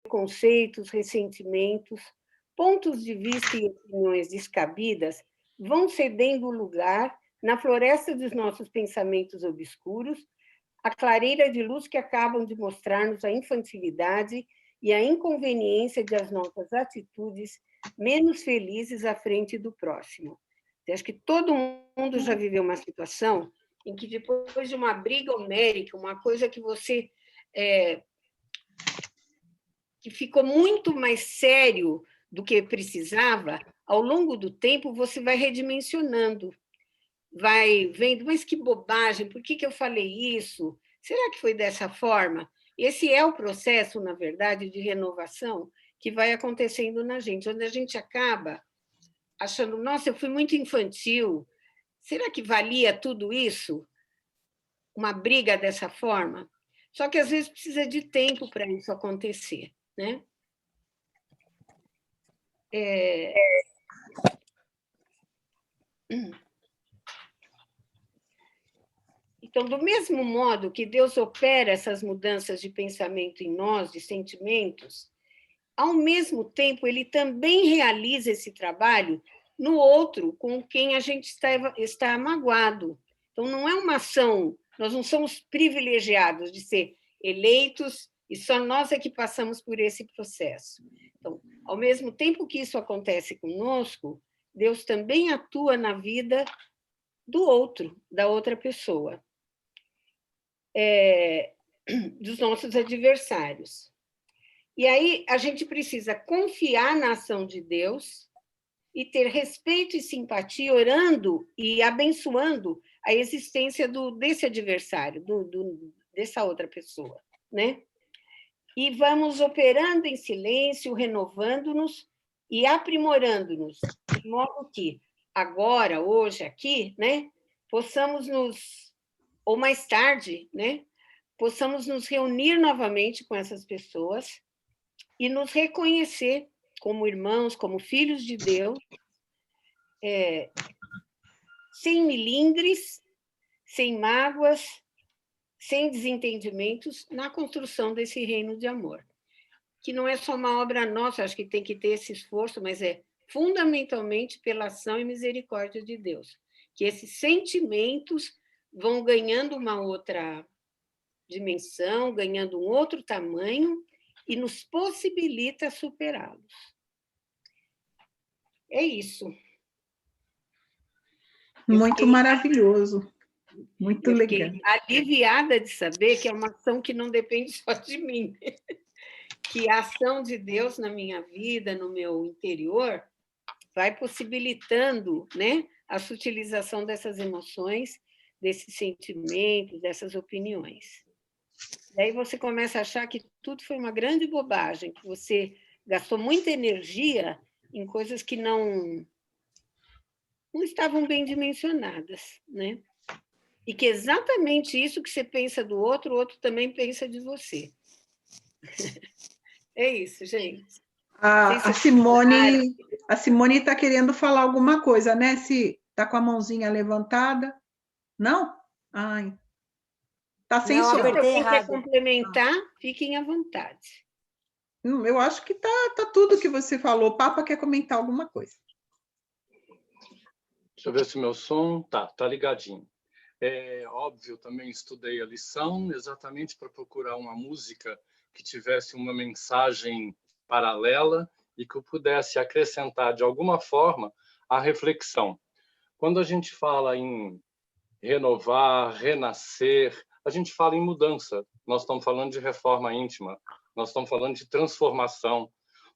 preconceitos, ressentimentos, pontos de vista e opiniões descabidas vão cedendo lugar na floresta dos nossos pensamentos obscuros, a clareira de luz que acabam de mostrar-nos a infantilidade e a inconveniência de as nossas atitudes menos felizes à frente do próximo. Eu acho que todo mundo já viveu uma situação em que, depois de uma briga homérica, uma coisa que você que ficou muito mais sério do que precisava, ao longo do tempo você vai redimensionando, vai vendo, mas que bobagem, por que eu falei isso? Será que foi dessa forma? Esse é o processo, na verdade, de renovação que vai acontecendo na gente, onde a gente acaba achando, nossa, eu fui muito infantil, será que valia tudo isso? Uma briga dessa forma? Só que, às vezes, precisa de tempo para isso acontecer, né? Então, do mesmo modo que Deus opera essas mudanças de pensamento em nós, de sentimentos, ao mesmo tempo, ele também realiza esse trabalho no outro com quem a gente está magoado. Então, não é uma ação, nós não somos privilegiados de ser eleitos e só nós é que passamos por esse processo. Então, ao mesmo tempo que isso acontece conosco, Deus também atua na vida do outro, da outra pessoa, dos nossos adversários. E aí a gente precisa confiar na ação de Deus e ter respeito e simpatia, orando e abençoando a existência desse adversário, dessa outra pessoa, né? E vamos operando em silêncio, renovando-nos e aprimorando-nos, de modo que agora, hoje, aqui, né, possamos ou mais tarde, né, possamos nos reunir novamente com essas pessoas e nos reconhecer como irmãos, como filhos de Deus, sem milindres, sem mágoas, sem desentendimentos, na construção desse reino de amor. Que não é só uma obra nossa, acho que tem que ter esse esforço, mas é fundamentalmente pela ação e misericórdia de Deus. Que esses sentimentos vão ganhando uma outra dimensão, ganhando um outro tamanho e nos possibilita superá-los. É isso. Muito maravilhoso, muito legal. Fiquei aliviada de saber que é uma ação que não depende só de mim, que a ação de Deus na minha vida, no meu interior, vai possibilitando, né, a sutilização dessas emoções, desses sentimentos, dessas opiniões. Daí você começa a achar que tudo foi uma grande bobagem, que você gastou muita energia em coisas que não estavam bem dimensionadas, né? E que exatamente isso que você pensa do outro, o outro também pensa de você. É isso, gente. A Simone está querendo falar alguma coisa, né? Se está com a mãozinha levantada. Não? Ai. Está sem som. Se alguém quer complementar, fiquem à vontade. Eu acho que tá tudo que você falou. O Papa quer comentar alguma coisa. Deixa eu ver se meu som tá ligadinho. É óbvio, também estudei a lição exatamente para procurar uma música que tivesse uma mensagem paralela e que eu pudesse acrescentar de alguma forma a reflexão. Quando a gente fala em renovar, renascer, a gente fala em mudança. Nós estamos falando de reforma íntima, nós estamos falando de transformação,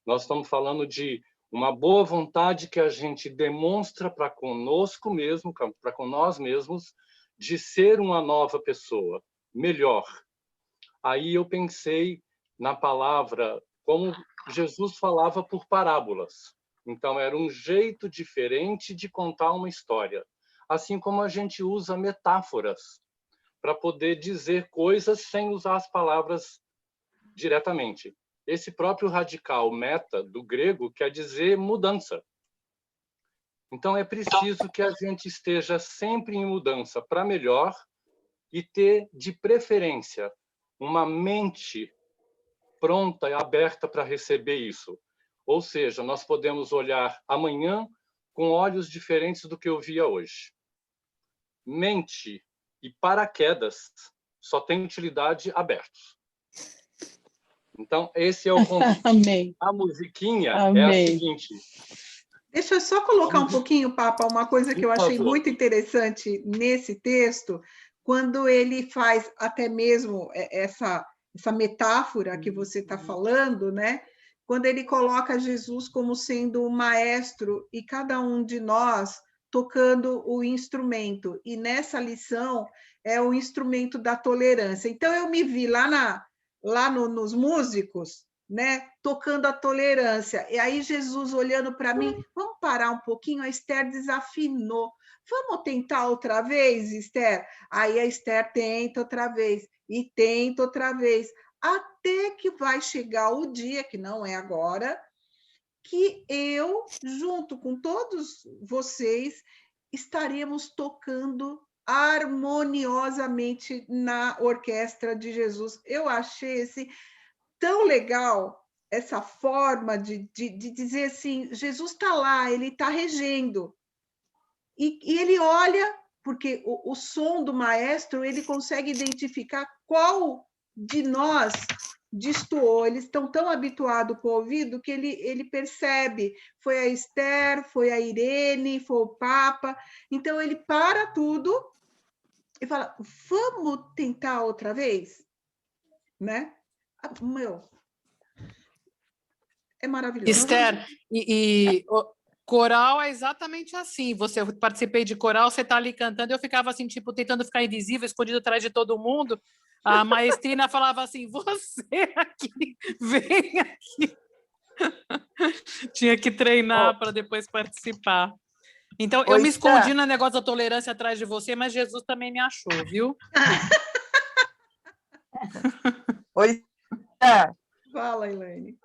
nós estamos falando de uma boa vontade que a gente demonstra para conosco mesmo, para com nós mesmos, de ser uma nova pessoa, melhor. Aí eu pensei na palavra, como Jesus falava por parábolas. Então, era um jeito diferente de contar uma história. Assim como a gente usa metáforas para poder dizer coisas sem usar as palavras diretamente. Esse próprio radical meta do grego quer dizer mudança. Então, é preciso que a gente esteja sempre em mudança para melhor e ter, de preferência, uma mente pronta e aberta para receber isso. Ou seja, nós podemos olhar amanhã com olhos diferentes do que eu via hoje. Mente e paraquedas só têm utilidade abertos. Então, esse é o convite. Amém. A musiquinha Amém. é a seguinte. Deixa eu só colocar um pouquinho, Papa, uma coisa que eu achei muito interessante nesse texto, quando ele faz até mesmo essa metáfora que você está falando, né? Quando ele coloca Jesus como sendo o maestro e cada um de nós tocando o instrumento. E nessa lição é o instrumento da tolerância. Então, eu me vi nos músicos, né, tocando a tolerância. E aí Jesus olhando para mim, vamos parar um pouquinho, a Esther desafinou. Vamos tentar outra vez, Esther? Aí a Esther tenta outra vez, e tenta outra vez, até que vai chegar o dia, que não é agora, que eu, junto com todos vocês, estaremos tocando harmoniosamente na orquestra de Jesus. Eu achei tão legal essa forma de dizer assim, Jesus está lá, ele está regendo. E ele olha, porque o som do maestro, ele consegue identificar qual de nós destoou. Eles estão tão habituados com o ouvido que ele percebe. Foi a Esther, foi a Irene, foi o Papa. Então, ele para tudo e fala, vamos tentar outra vez? Né? Meu, é maravilhoso. Esther, coral é exatamente assim. Eu participei de coral, você está ali cantando, eu ficava assim, tipo, tentando ficar invisível, escondido atrás de todo mundo. A maestrina falava assim, você aqui, vem aqui. Tinha que treinar para depois participar. Então, eu me escondi no negócio da tolerância atrás de você, mas Jesus também me achou, viu? Oi, Fala, Elaine.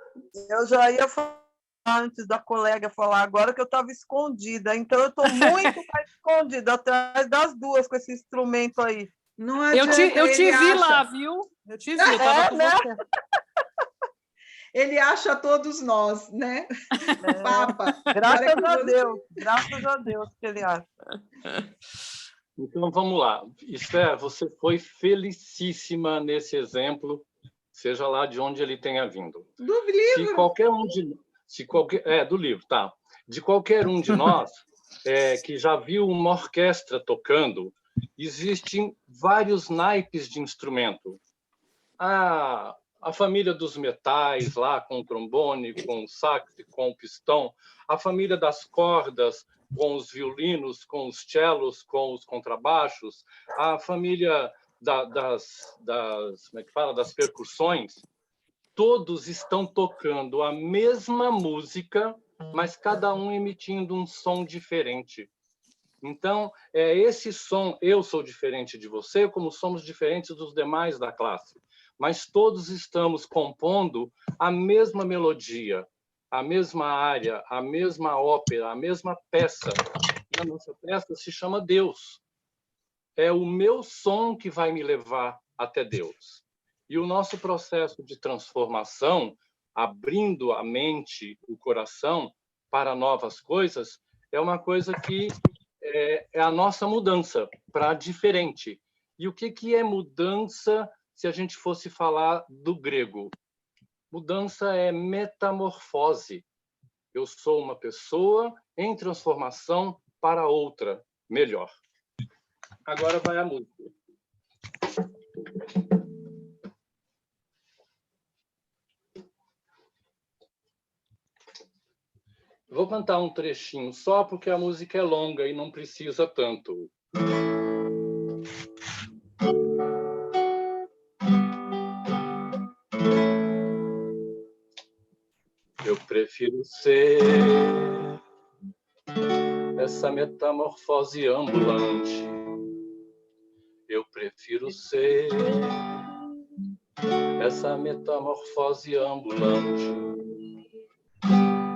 Eu já ia falar antes da colega falar agora que eu estava escondida, então eu estou muito mais escondida atrás das duas com esse instrumento aí. Não adianta, eu te vi lá, viu? Eu te vi, eu estava com você. Ele acha todos nós, né? Papa. Graças a Deus que ele acha. Então, vamos lá. Esther, você foi felicíssima nesse exemplo, seja lá de onde ele tenha vindo. Do livro. Se qualquer um do livro, tá. De qualquer um de nós que já viu uma orquestra tocando, existem vários naipes de instrumento. A família dos metais, lá com o trombone, com o sax, com o pistão, a família das cordas, com os violinos, com os cellos, com os contrabaixos, a família das percussões, todos estão tocando a mesma música, mas cada um emitindo um som diferente. Então, esse som, eu sou diferente de você, como somos diferentes dos demais da classe, mas todos estamos compondo a mesma melodia, a mesma área, a mesma ópera, a mesma peça. E a nossa peça se chama Deus. É o meu som que vai me levar até Deus. E o nosso processo de transformação, abrindo a mente, o coração para novas coisas, é uma coisa que é a nossa mudança para diferente. E o que é mudança se a gente fosse falar do grego? Mudança é metamorfose. Eu sou uma pessoa em transformação para outra, melhor. Agora vai a música. Vou cantar um trechinho só porque a música é longa e não precisa tanto. Eu prefiro ser essa metamorfose ambulante. Eu prefiro ser essa metamorfose ambulante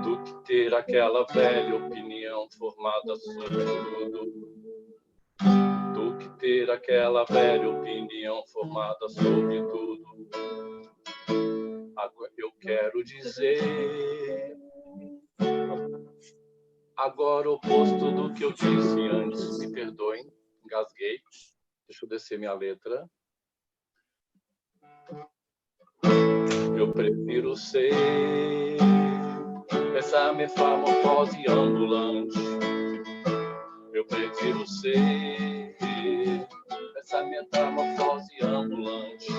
do que ter aquela velha opinião formada sobre tudo. Do que ter aquela velha opinião formada sobre tudo. Agora quero dizer agora o oposto do que eu disse antes. Me perdoem, engasguei. Deixa eu descer minha letra. Eu prefiro ser essa metamorfose ambulante. Eu prefiro ser essa metamorfose ambulante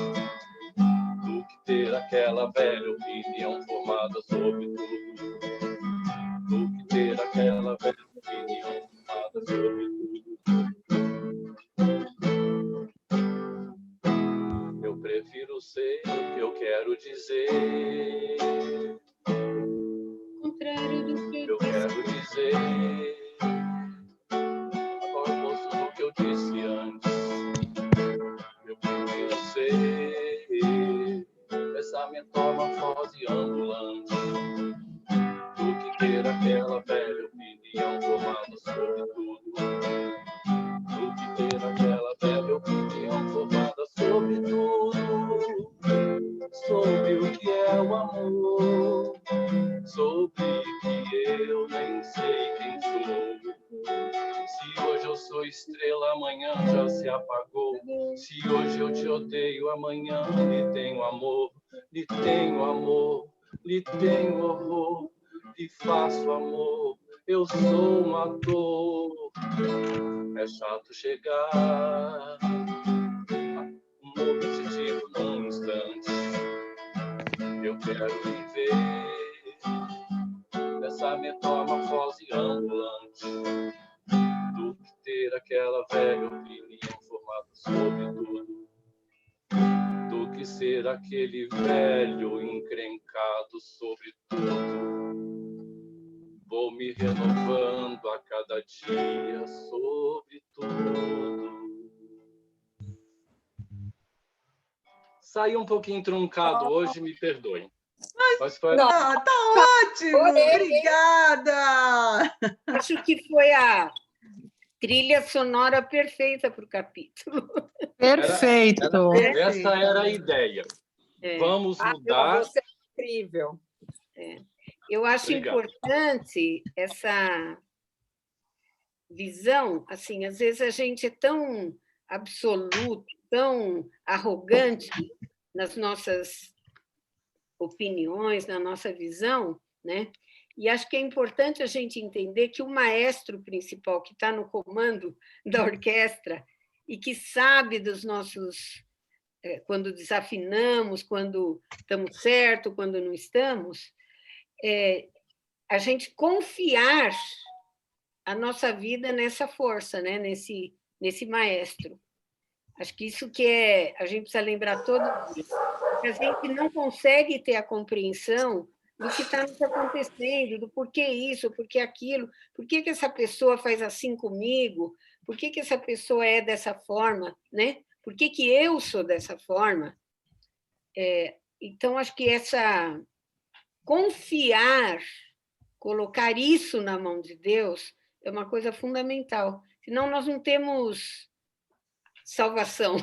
do que ter aquela velha opinião formada sobre tudo. Do que ter aquela velha opinião formada sobre tudo. Eu prefiro ser o que eu quero dizer. Contrário do que Eu quero dizer agora o oposto do que eu disse antes. Eu prefiro ser essa metamorfose ambulante do que ter aquela velha opinião formada sobre tudo. Do que ter aquela velha opinião formada sobre tudo. Sobre o que é o amor, sobre que eu nem sei quem sou. Se hoje eu sou estrela, amanhã já se apagou. Se hoje eu te odeio, amanhã lhe tenho amor. Lhe tenho amor, lhe tenho horror, lhe faço amor. Eu sou um ator. É chato chegar um objetivo num instante. Eu quero viver essa metamorfose ambulante do que ter aquela velha opinião formada sobre tudo. Do que ser aquele velho encrencado sobre tudo. Vou me renovando a cada dia sobre tudo. Saí um pouquinho truncado hoje, me perdoem. Mas foi... Tá ótimo! Obrigada! Acho que foi a trilha sonora perfeita para o capítulo. Perfeito. Essa era a ideia. Vamos mudar. Você é incrível. Eu acho Obrigado. importante essa visão. Assim, às vezes a gente é tão absoluto, tão arrogante nas nossas opiniões, na nossa visão, né? E acho que é importante a gente entender que o maestro principal que está no comando da orquestra e que sabe dos nossos... quando desafinamos, quando estamos certo, quando não estamos, a gente confiar a nossa vida nessa força, né? nesse maestro. Acho que isso que a gente precisa lembrar todo dia. A gente não consegue ter a compreensão do que está nos acontecendo, do porquê isso, porquê aquilo, por que essa pessoa faz assim comigo, por que essa pessoa é dessa forma, né? Por que eu sou dessa forma? Então, acho que essa confiar, colocar isso na mão de Deus, é uma coisa fundamental. Senão, nós não temos salvação,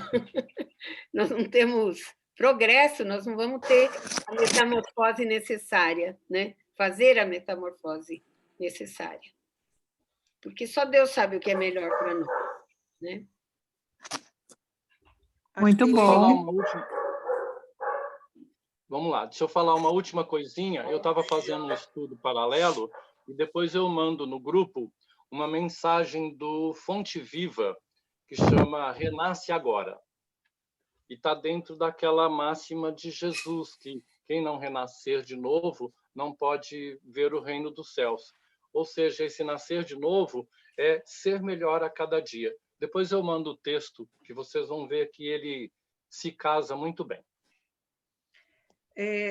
nós não temos progresso, nós não vamos ter a metamorfose necessária, né? Fazer a metamorfose necessária. Porque só Deus sabe o que é melhor para nós, né? Muito bom. Vamos lá, deixa eu falar uma última coisinha. Eu estava fazendo um estudo paralelo e depois eu mando no grupo uma mensagem do Fonte Viva que chama Renasce Agora. E está dentro daquela máxima de Jesus, que quem não renascer de novo não pode ver o reino dos céus. Ou seja, esse nascer de novo é ser melhor a cada dia. Depois eu mando o texto, que vocês vão ver que ele se casa muito bem.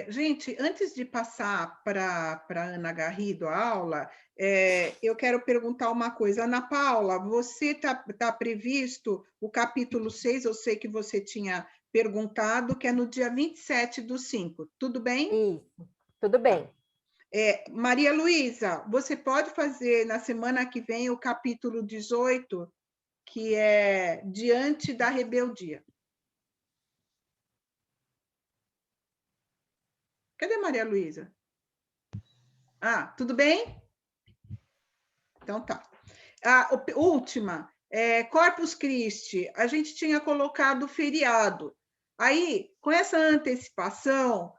Gente, antes de passar para a Ana Garrido a aula, eu quero perguntar uma coisa. Ana Paula, você tá previsto o capítulo 6, eu sei que você tinha perguntado, que é no dia 27/5, tudo bem? Isso, tudo bem. Maria Luísa, você pode fazer na semana que vem o capítulo 18, que é Diante da Rebeldia. Cadê a Maria Luísa? Ah, tudo bem? Então tá. A última, Corpus Christi, a gente tinha colocado feriado. Aí, com essa antecipação,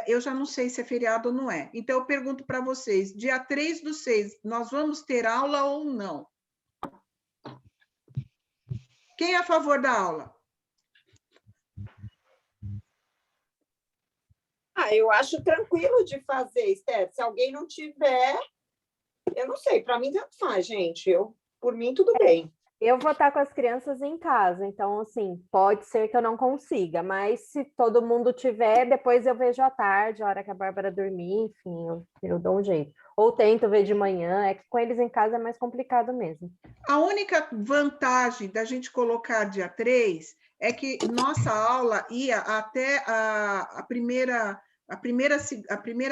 eu já não sei se é feriado ou não é. Então, eu pergunto para vocês, dia 3/6, nós vamos ter aula ou não? Quem é a favor da aula? Eu acho tranquilo de fazer, Esther. Se alguém não tiver, eu não sei, para mim tanto faz, gente. Por mim, tudo bem. Eu vou estar com as crianças em casa, então, assim, pode ser que eu não consiga, mas se todo mundo tiver, depois eu vejo à tarde, a hora que a Bárbara dormir, enfim, eu dou um jeito. Ou tento ver de manhã, é que com eles em casa é mais complicado mesmo. A única vantagem da gente colocar dia 3 é que nossa aula ia até a primeira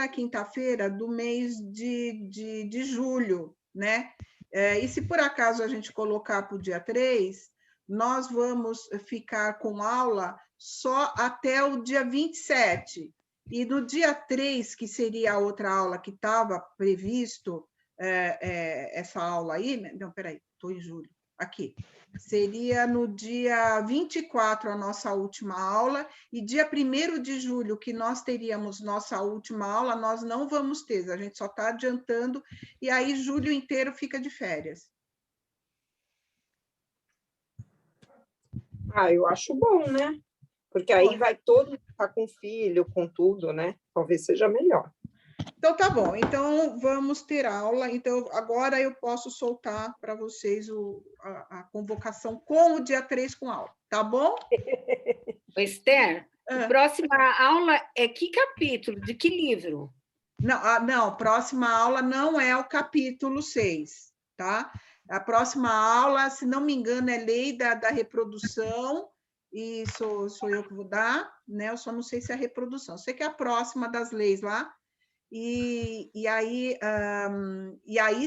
quinta-feira do mês de julho, né? E se por acaso a gente colocar para o dia 3, nós vamos ficar com aula só até o dia 27. E no dia 3, que seria a outra aula que estava previsto, essa aula aí, né? Não, peraí, estou em julho, aqui. Seria no dia 24 a nossa última aula, e dia 1º de julho, que nós teríamos nossa última aula, nós não vamos ter, a gente só está adiantando, e aí julho inteiro fica de férias. Eu acho bom, né? Porque aí vai todo mundo estar com filho, com tudo, né? Talvez seja melhor. Então, tá bom. Então, vamos ter aula. Então, agora eu posso soltar para vocês a convocação com o dia 3 com aula. Tá bom? Esther, a próxima aula é que capítulo? De que livro? Não, próxima aula não é o capítulo 6, tá? A próxima aula, se não me engano, é lei da reprodução, e sou eu que vou dar, né? Eu só não sei se é a reprodução. Sei que é a próxima das leis lá. E aí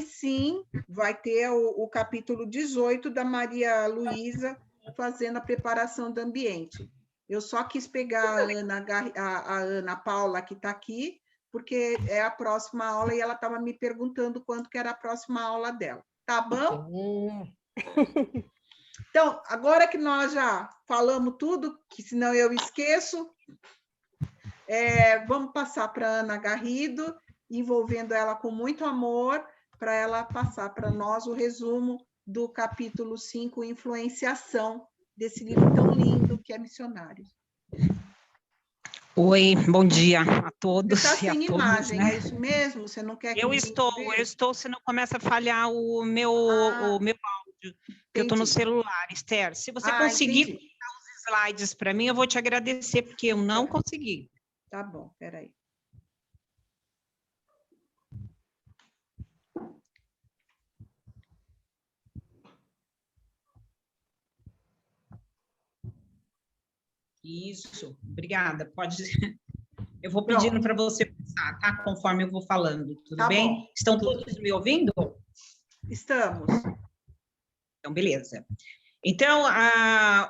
sim vai ter o capítulo 18 da Maria Luísa fazendo a preparação do ambiente. Eu só quis pegar a Ana Paula, que está aqui, porque é a próxima aula e ela estava me perguntando quando que era a próxima aula dela. Tá bom? Então, agora que nós já falamos tudo, que senão eu esqueço, vamos passar para a Ana Garrido, envolvendo ela com muito amor, para ela passar para nós o resumo do capítulo 5, Influenciação, desse livro tão lindo que é Missionários. Oi, bom dia a todos. Você está sem todos, imagem, né? É isso mesmo? Você não quer que eu estou, senão começa a falhar o meu áudio. Eu estou no celular, Esther. Se você conseguir colocar os slides para mim, eu vou te agradecer, porque eu não consegui. Tá bom, peraí. Isso, obrigada. Pode. Eu vou pedindo para você passar, tá? Conforme eu vou falando, tudo bem? Bom. Estão todos me ouvindo? Estamos. Então, beleza. Então,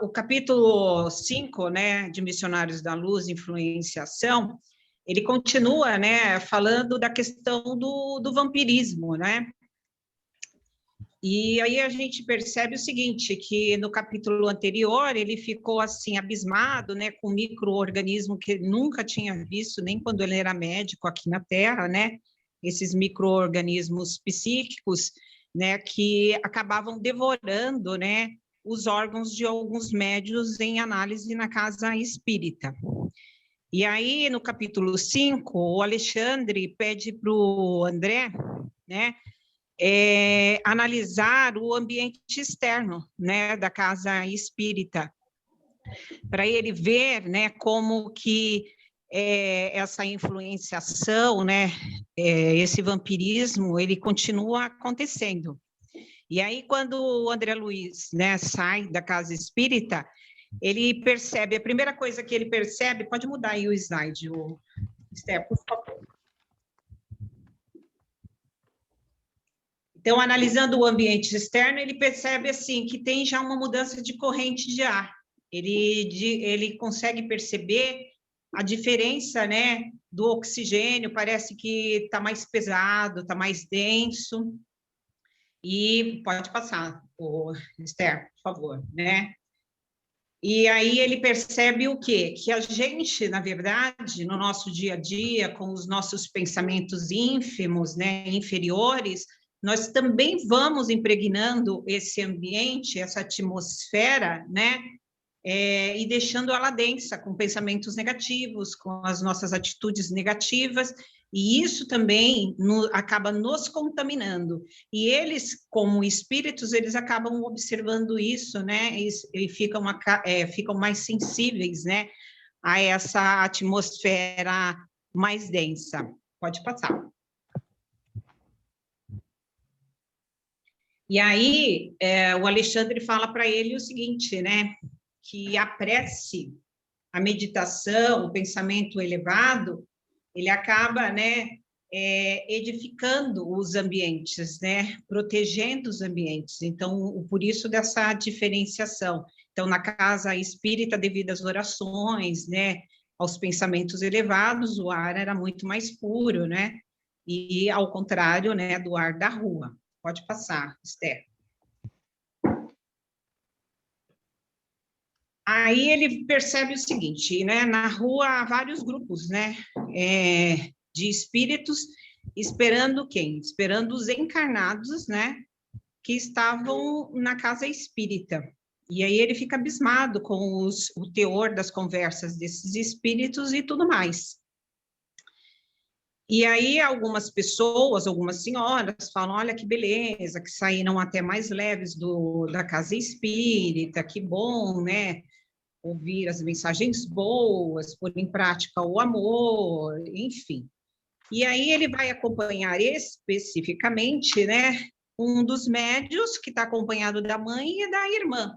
o capítulo 5, né, de Missionários da Luz, Influenciação, ele continua, né, falando da questão do vampirismo, né? E aí a gente percebe o seguinte, que no capítulo anterior ele ficou assim abismado, né, com um micro-organismo que ele nunca tinha visto, nem quando ele era médico aqui na Terra, né? Esses micro-organismos psíquicos, né, que acabavam devorando, né, os órgãos de alguns médiuns em análise na casa espírita. E aí, no capítulo 5, o Alexandre pede para o André, né, analisar o ambiente externo, né, da casa espírita, para ele ver, né, como que essa influenciação, né, esse vampirismo, ele continua acontecendo. E aí, quando o André Luiz, né, sai da casa espírita, ele percebe, a primeira coisa que ele percebe, pode mudar aí o slide, Esther, por favor. Então, analisando o ambiente externo, ele percebe, assim, que tem já uma mudança de corrente de ar. Ele consegue perceber a diferença, né, do oxigênio, parece que está mais pesado, está mais denso. E pode passar, Esther, por favor, né? E aí ele percebe o quê? Que a gente, na verdade, no nosso dia a dia, com os nossos pensamentos ínfimos, né, inferiores, nós também vamos impregnando esse ambiente, essa atmosfera, né, e deixando ela densa, com pensamentos negativos, com as nossas atitudes negativas, e isso também acaba nos contaminando. E eles, como espíritos, eles acabam observando isso, né, e ficam mais sensíveis, né, a essa atmosfera mais densa. Pode passar. E aí, o Alexandre fala para ele o seguinte, né, que a prece, a meditação, o pensamento elevado, ele acaba, né, edificando os ambientes, né, protegendo os ambientes. Então, por isso dessa diferenciação. Então, na casa espírita, devido às orações, né, aos pensamentos elevados, o ar era muito mais puro, né, e ao contrário, né, do ar da rua. Pode passar, Esther. Aí ele percebe o seguinte, né? Na rua há vários grupos, né? De espíritos esperando quem? Esperando os encarnados, né? Que estavam na casa espírita. E aí ele fica abismado com o teor das conversas desses espíritos e tudo mais. E aí algumas pessoas, algumas senhoras falam, olha que beleza, que saíram até mais leves da casa espírita, que bom, né? Ouvir as mensagens boas, pôr em prática o amor, enfim. E aí ele vai acompanhar especificamente, né, um dos médios que está acompanhado da mãe e da irmã.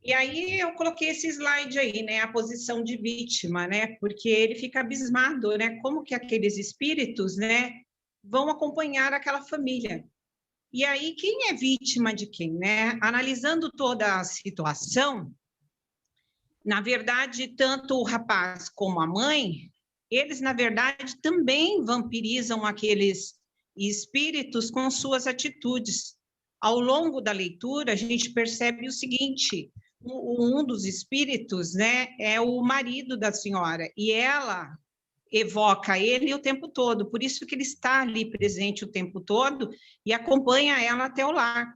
E aí eu coloquei esse slide aí, né, a posição de vítima, né, porque ele fica abismado, né, como que aqueles espíritos, né, vão acompanhar aquela família. E aí quem é vítima de quem, né? Analisando toda a situação, na verdade, tanto o rapaz como a mãe, eles, na verdade, também vampirizam aqueles espíritos com suas atitudes. Ao longo da leitura, a gente percebe o seguinte, um dos espíritos, né, é o marido da senhora, e ela evoca ele o tempo todo, por isso que ele está ali presente o tempo todo e acompanha ela até o lar.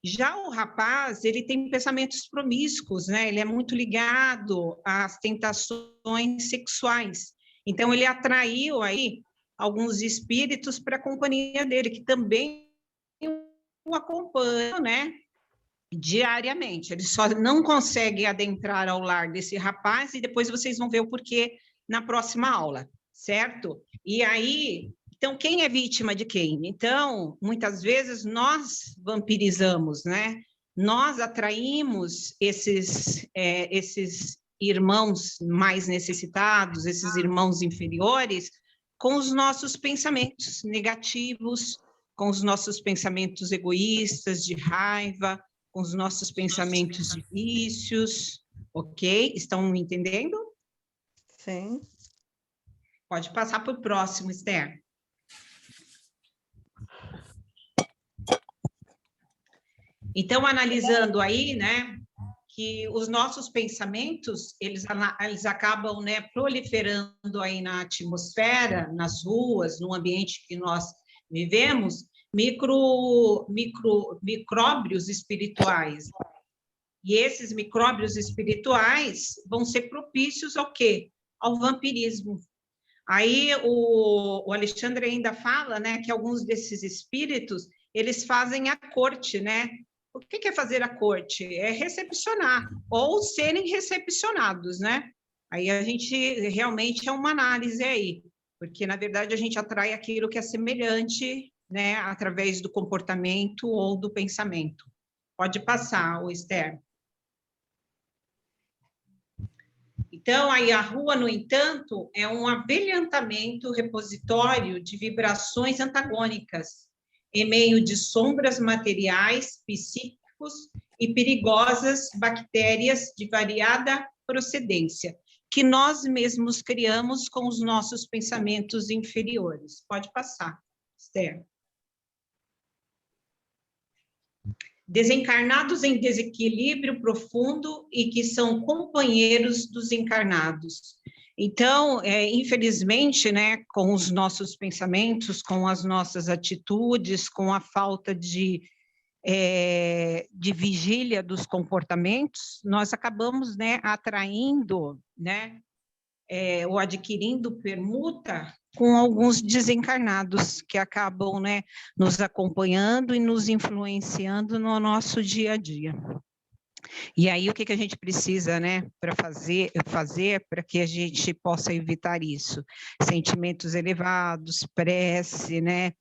Já o rapaz, ele tem pensamentos promíscuos, né? Ele é muito ligado às tentações sexuais. Então, ele atraiu aí alguns espíritos para a companhia dele, que também o acompanham, né? Diariamente. Ele só não consegue adentrar ao lar desse rapaz e depois vocês vão ver o porquê na próxima aula, certo? E aí... Então, quem é vítima de quem? Então, muitas vezes, nós vampirizamos, né? Nós atraímos esses irmãos mais necessitados, esses irmãos inferiores, com os nossos pensamentos negativos, com os nossos pensamentos egoístas, de raiva, com os nossos pensamentos de vícios, ok? Estão me entendendo? Sim. Pode passar para o próximo, Esther. Então, analisando aí, né, que os nossos pensamentos, eles acabam, né, proliferando aí na atmosfera, nas ruas, no ambiente que nós vivemos, micróbios espirituais. E esses micróbios espirituais vão ser propícios ao quê? Ao vampirismo. Aí o Alexandre ainda fala, né, que alguns desses espíritos, eles fazem a corte, né? O que é fazer a corte? É recepcionar, ou serem recepcionados, né? Aí a gente realmente é uma análise aí, porque, na verdade, a gente atrai aquilo que é semelhante, né, através do comportamento ou do pensamento. Pode passar, Esther. Então, aí a rua, no entanto, é um abelhantamento repositório de vibrações antagônicas, em meio de sombras materiais, psíquicos e perigosas bactérias de variada procedência. que nós mesmos criamos com os nossos pensamentos inferiores. Pode passar, Esther. Desencarnados em desequilíbrio profundo e que são companheiros dos encarnados. Então, infelizmente, né, com os nossos pensamentos, com as nossas atitudes, com a falta de vigília dos comportamentos, nós acabamos, né, atraindo, né, ou adquirindo permuta com alguns desencarnados que acabam, né, nos acompanhando e nos influenciando no nosso dia a dia. E aí, o que a gente precisa, né, para fazer para que a gente possa evitar isso? Sentimentos elevados, prece, né,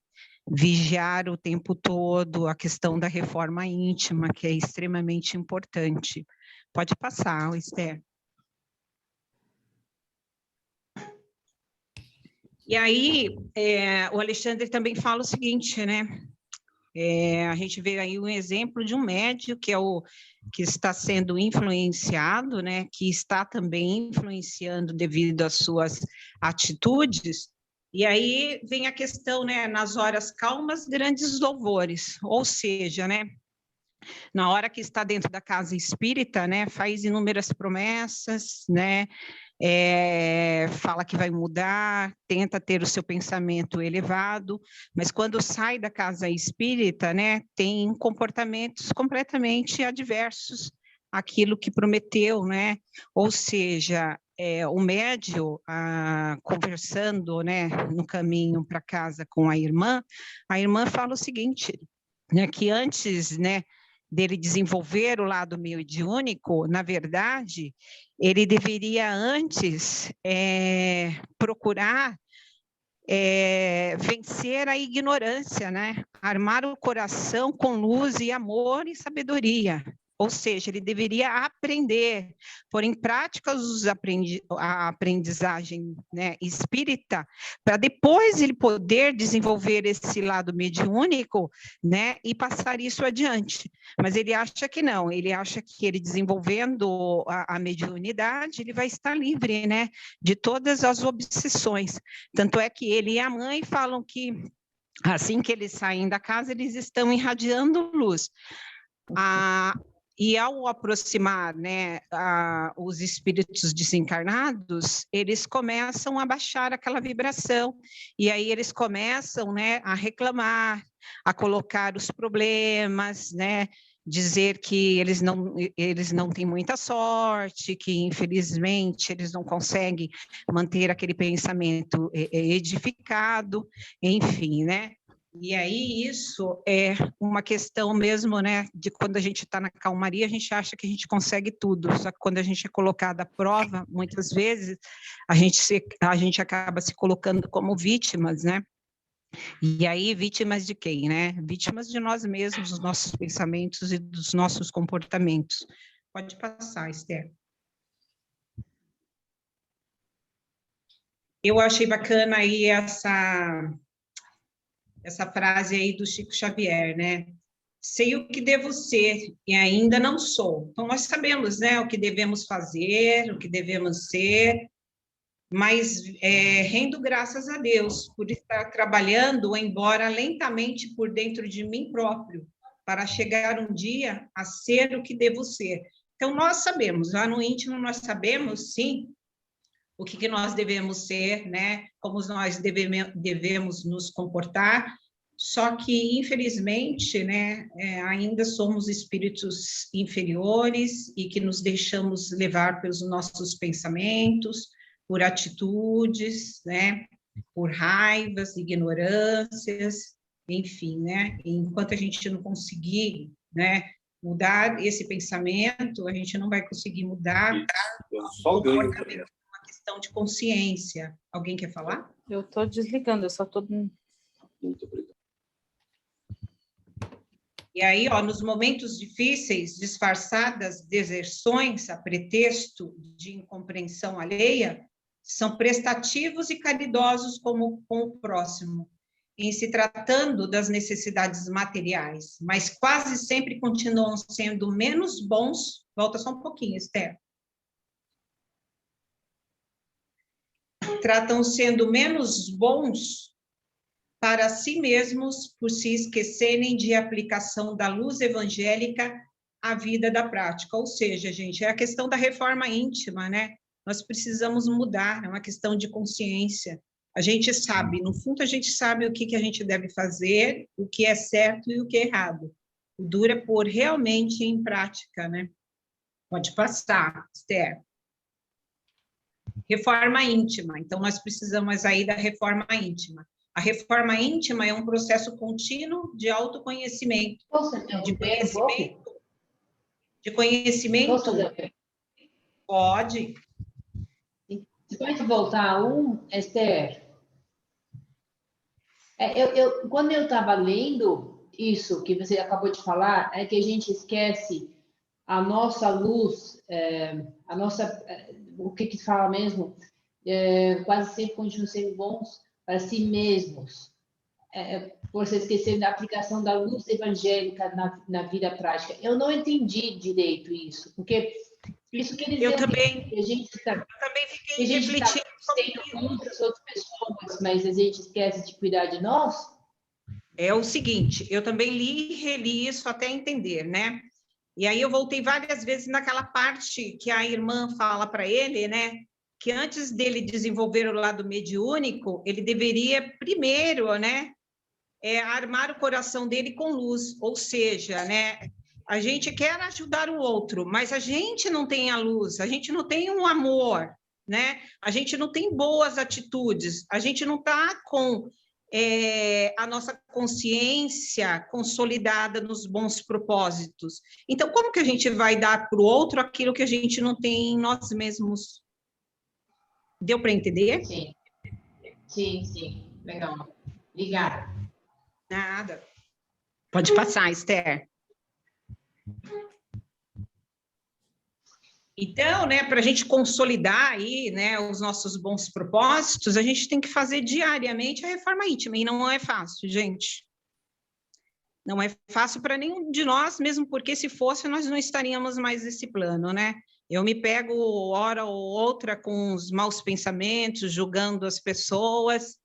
vigiar o tempo todo, a questão da reforma íntima, que é extremamente importante. Pode passar, Esther. E aí, o Alexandre também fala o seguinte, né? A gente vê aí um exemplo de um médium que está sendo influenciado, né? Que está também influenciando devido às suas atitudes. E aí vem a questão, né? Nas horas calmas, grandes louvores. Ou seja, né? Na hora que está dentro da casa espírita, né? Faz inúmeras promessas, né? Fala que vai mudar, tenta ter o seu pensamento elevado, mas quando sai da casa espírita, né, tem comportamentos completamente adversos àquilo que prometeu, né? Ou seja, o médium, conversando, né, no caminho para casa com a irmã fala o seguinte, né, que antes, né, dele desenvolver o lado mediúnico, na verdade, ele deveria antes procurar vencer a ignorância, né? Armar o coração com luz e amor e sabedoria. Ou seja, ele deveria aprender, pôr em prática a aprendizagem, né, espírita, para depois ele poder desenvolver esse lado mediúnico, né, e passar isso adiante. Mas ele acha que não, ele acha que ele desenvolvendo a mediunidade, ele vai estar livre, né, de todas as obsessões. Tanto é que ele e a mãe falam que assim que eles saem da casa, eles estão irradiando luz. E ao aproximar, né, os espíritos desencarnados, eles começam a baixar aquela vibração, e aí eles começam, né, a reclamar, a colocar os problemas, né, dizer que eles não têm muita sorte, que infelizmente eles não conseguem manter aquele pensamento edificado, enfim, né? E aí isso é uma questão mesmo, né, de quando a gente está na calmaria, a gente acha que a gente consegue tudo, só que quando a gente é colocado à prova, muitas vezes, a gente acaba se colocando como vítimas, né? E aí, vítimas de quem, né? Vítimas de nós mesmos, dos nossos pensamentos e dos nossos comportamentos. Pode passar, Esther. Eu achei bacana aí essa frase aí do Chico Xavier, né? Sei o que devo ser e ainda não sou. Então, nós sabemos, né, o que devemos fazer, o que devemos ser, mas rendo graças a Deus por estar trabalhando, embora lentamente, por dentro de mim próprio, para chegar um dia a ser o que devo ser. Então, nós sabemos, lá no íntimo nós sabemos, sim, o que nós devemos ser, né? Como nós devemos nos comportar, só que, infelizmente, né, ainda somos espíritos inferiores e que nos deixamos levar pelos nossos pensamentos, por atitudes, né, por raivas, ignorâncias, enfim, né? Enquanto a gente não conseguir, né, mudar esse pensamento, a gente não vai conseguir mudar o comportamento. Questão de consciência. Alguém quer falar? Eu estou desligando, eu só estou... Muito obrigado. E aí, ó, nos momentos difíceis, disfarçadas deserções a pretexto de incompreensão alheia, são prestativos e caridosos com o próximo, em se tratando das necessidades materiais, mas quase sempre continuam sendo menos bons. Volta só um pouquinho, Esther. tratam sendo menos bons para si mesmos por se esquecerem de aplicação da luz evangélica à vida da prática. Ou seja, gente, é a questão da reforma íntima, né? Nós precisamos mudar, é uma questão de consciência. A gente sabe, no fundo, a gente sabe o que a gente deve fazer, o que é certo e o que é errado. O duro é pôr realmente em prática, né? Pode passar, Esther. Reforma íntima. Então, nós precisamos aí da reforma íntima. A reforma íntima é um processo contínuo de autoconhecimento. De conhecimento. Pode. Você pode voltar Esther? Quando eu estava lendo isso que você acabou de falar, é que a gente esquece a nossa luz, o que fala mesmo? Quase sempre continuam sendo bons para si mesmos. Por você esquecer da aplicação da luz evangélica na vida prática. Eu não entendi direito isso, porque isso quer dizer eu também, que a gente também fiquei refletindo contra as outras pessoas, mas a gente esquece de cuidar de nós? É o seguinte, eu também li e reli isso até entender, né? E aí eu voltei várias vezes naquela parte que a irmã fala para ele, né? Que antes dele desenvolver o lado mediúnico, ele deveria primeiro, né? Armar o coração dele com luz, ou seja, né? A gente quer ajudar o outro, mas a gente não tem a luz, a gente não tem um amor, né? A gente não tem boas atitudes, a gente não está com a nossa consciência consolidada nos bons propósitos. Então, como que a gente vai dar para o outro aquilo que a gente não tem em nós mesmos? Deu para entender? Sim. Sim. Legal. Obrigada. Nada. Pode passar, Esther. Então, né, para a gente consolidar aí, né, os nossos bons propósitos, a gente tem que fazer diariamente a reforma íntima, e não é fácil, gente. Não é fácil para nenhum de nós, mesmo porque se fosse, nós não estaríamos mais nesse plano, né? Eu me pego hora ou outra com os maus pensamentos, julgando as pessoas,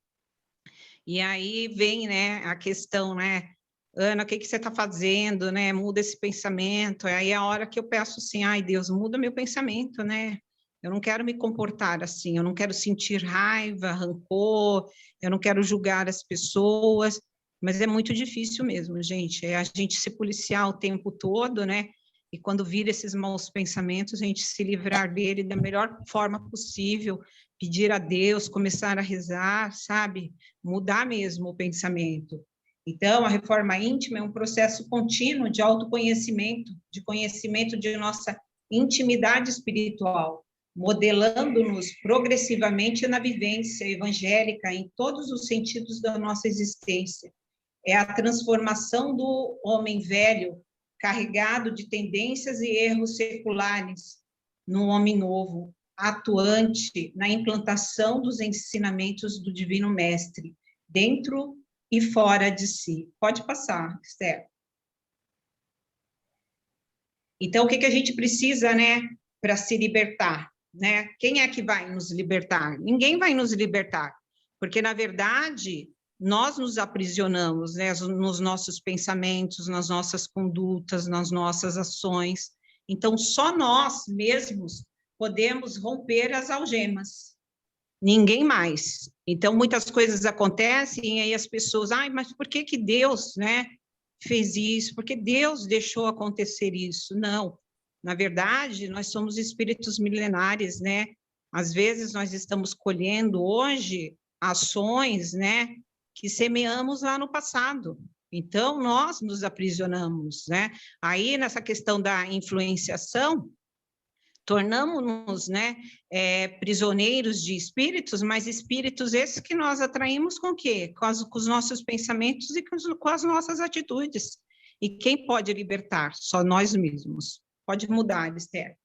e aí vem, né, a questão, né, Ana, o que você está fazendo, né? Muda esse pensamento. Aí é a hora que eu peço assim, ai, Deus, muda meu pensamento, né? Eu não quero me comportar assim, eu não quero sentir raiva, rancor, eu não quero julgar as pessoas, mas é muito difícil mesmo, gente. É a gente se policiar o tempo todo, né? E quando vira esses maus pensamentos, a gente se livrar dele da melhor forma possível, pedir a Deus, começar a rezar, sabe? Mudar mesmo o pensamento. Então, a reforma íntima é um processo contínuo de autoconhecimento, de conhecimento de nossa intimidade espiritual, modelando-nos progressivamente na vivência evangélica em todos os sentidos da nossa existência. É a transformação do homem velho, carregado de tendências e erros seculares, num homem novo, atuante na implantação dos ensinamentos do Divino Mestre, dentro e fora de si. Pode passar, Esther. Então, o que a gente precisa, né, para se libertar, né? Quem é que vai nos libertar? Ninguém vai nos libertar, porque, na verdade, nós nos aprisionamos, né, nos nossos pensamentos, nas nossas condutas, nas nossas ações. Então, só nós mesmos podemos romper as algemas. Ninguém mais. Então, muitas coisas acontecem e aí as pessoas, mas por que Deus, né, fez isso? Por que Deus deixou acontecer isso? Não. Na verdade, nós somos espíritos milenares, né? Às vezes nós estamos colhendo hoje ações, né, que semeamos lá no passado. Então, nós nos aprisionamos, né? Aí, nessa questão da influenciação, tornamos-nos, né, prisioneiros de espíritos, mas espíritos esses que nós atraímos com o quê? Com os nossos pensamentos e com as nossas atitudes. E quem pode libertar? Só nós mesmos. Pode mudar, Esther.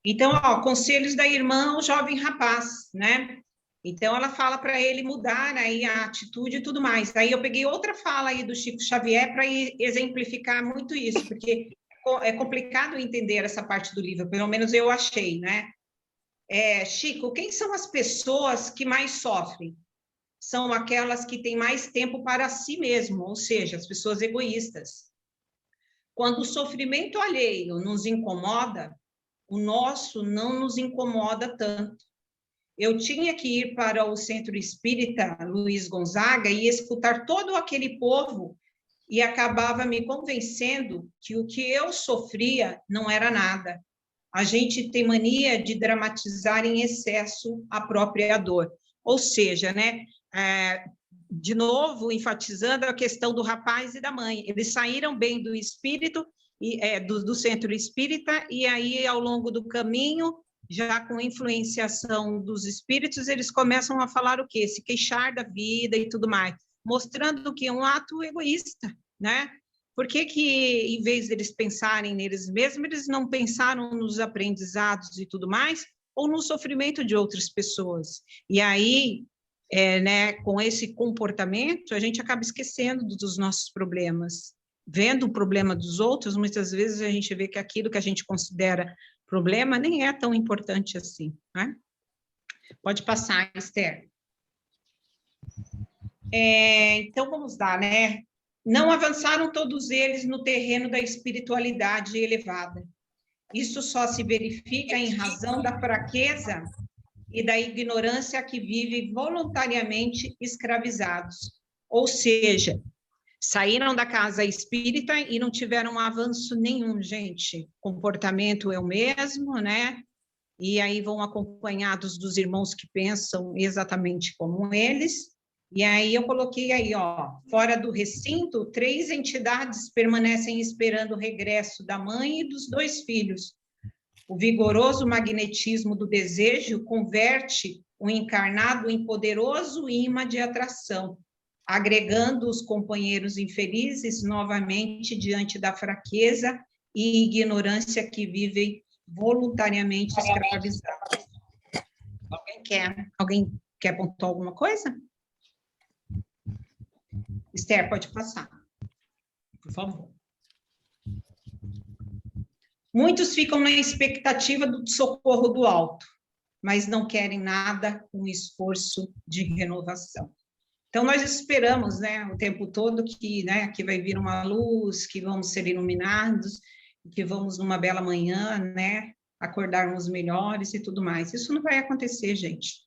Então, conselhos da irmã ao jovem rapaz, né? Então, ela fala para ele mudar aí a atitude e tudo mais. Aí eu peguei outra fala aí do Chico Xavier para exemplificar muito isso, porque é complicado entender essa parte do livro, pelo menos eu achei, né? Chico, quem são as pessoas que mais sofrem? São aquelas que têm mais tempo para si mesmo, ou seja, as pessoas egoístas. Quando o sofrimento alheio nos incomoda, o nosso não nos incomoda tanto. Eu tinha que ir para o Centro Espírita Luiz Gonzaga e escutar todo aquele povo e acabava me convencendo que o que eu sofria não era nada. A gente tem mania de dramatizar em excesso a própria dor. Ou seja, né, de novo, enfatizando a questão do rapaz e da mãe. Eles saíram bem do espírito, do Centro Espírita, e aí, ao longo do caminho, já com influenciação dos espíritos, eles começam a falar o quê? Se queixar da vida e tudo mais, mostrando que é um ato egoísta, né? Por que que, em vez deles pensarem neles mesmos, eles não pensaram nos aprendizados e tudo mais, ou no sofrimento de outras pessoas? E aí, né, com esse comportamento, a gente acaba esquecendo dos nossos problemas. Vendo o problema dos outros, muitas vezes a gente vê que aquilo que a gente considera problema nem é tão importante assim, né? Pode passar, Esther. Então, vamos lá, né? Não avançaram todos eles no terreno da espiritualidade elevada. Isso só se verifica em razão da fraqueza e da ignorância que vivem voluntariamente escravizados. Ou seja, saíram da casa espírita e não tiveram avanço nenhum, gente. Comportamento é o mesmo, né? E aí vão acompanhados dos irmãos que pensam exatamente como eles. E aí eu coloquei aí, ó, fora do recinto, 3 entidades permanecem esperando o regresso da mãe e dos 2 filhos. O vigoroso magnetismo do desejo converte o encarnado em poderoso imã de atração, agregando os companheiros infelizes novamente diante da fraqueza e ignorância que vivem voluntariamente escravizados. Alguém quer pontuar alguma coisa? Esther, pode passar, por favor. Muitos ficam na expectativa do socorro do alto, mas não querem nada com esforço de renovação. Então, nós esperamos, né, o tempo todo que, né, que vai vir uma luz, que vamos ser iluminados, que vamos, numa bela manhã, né, acordarmos melhores e tudo mais. Isso não vai acontecer, gente.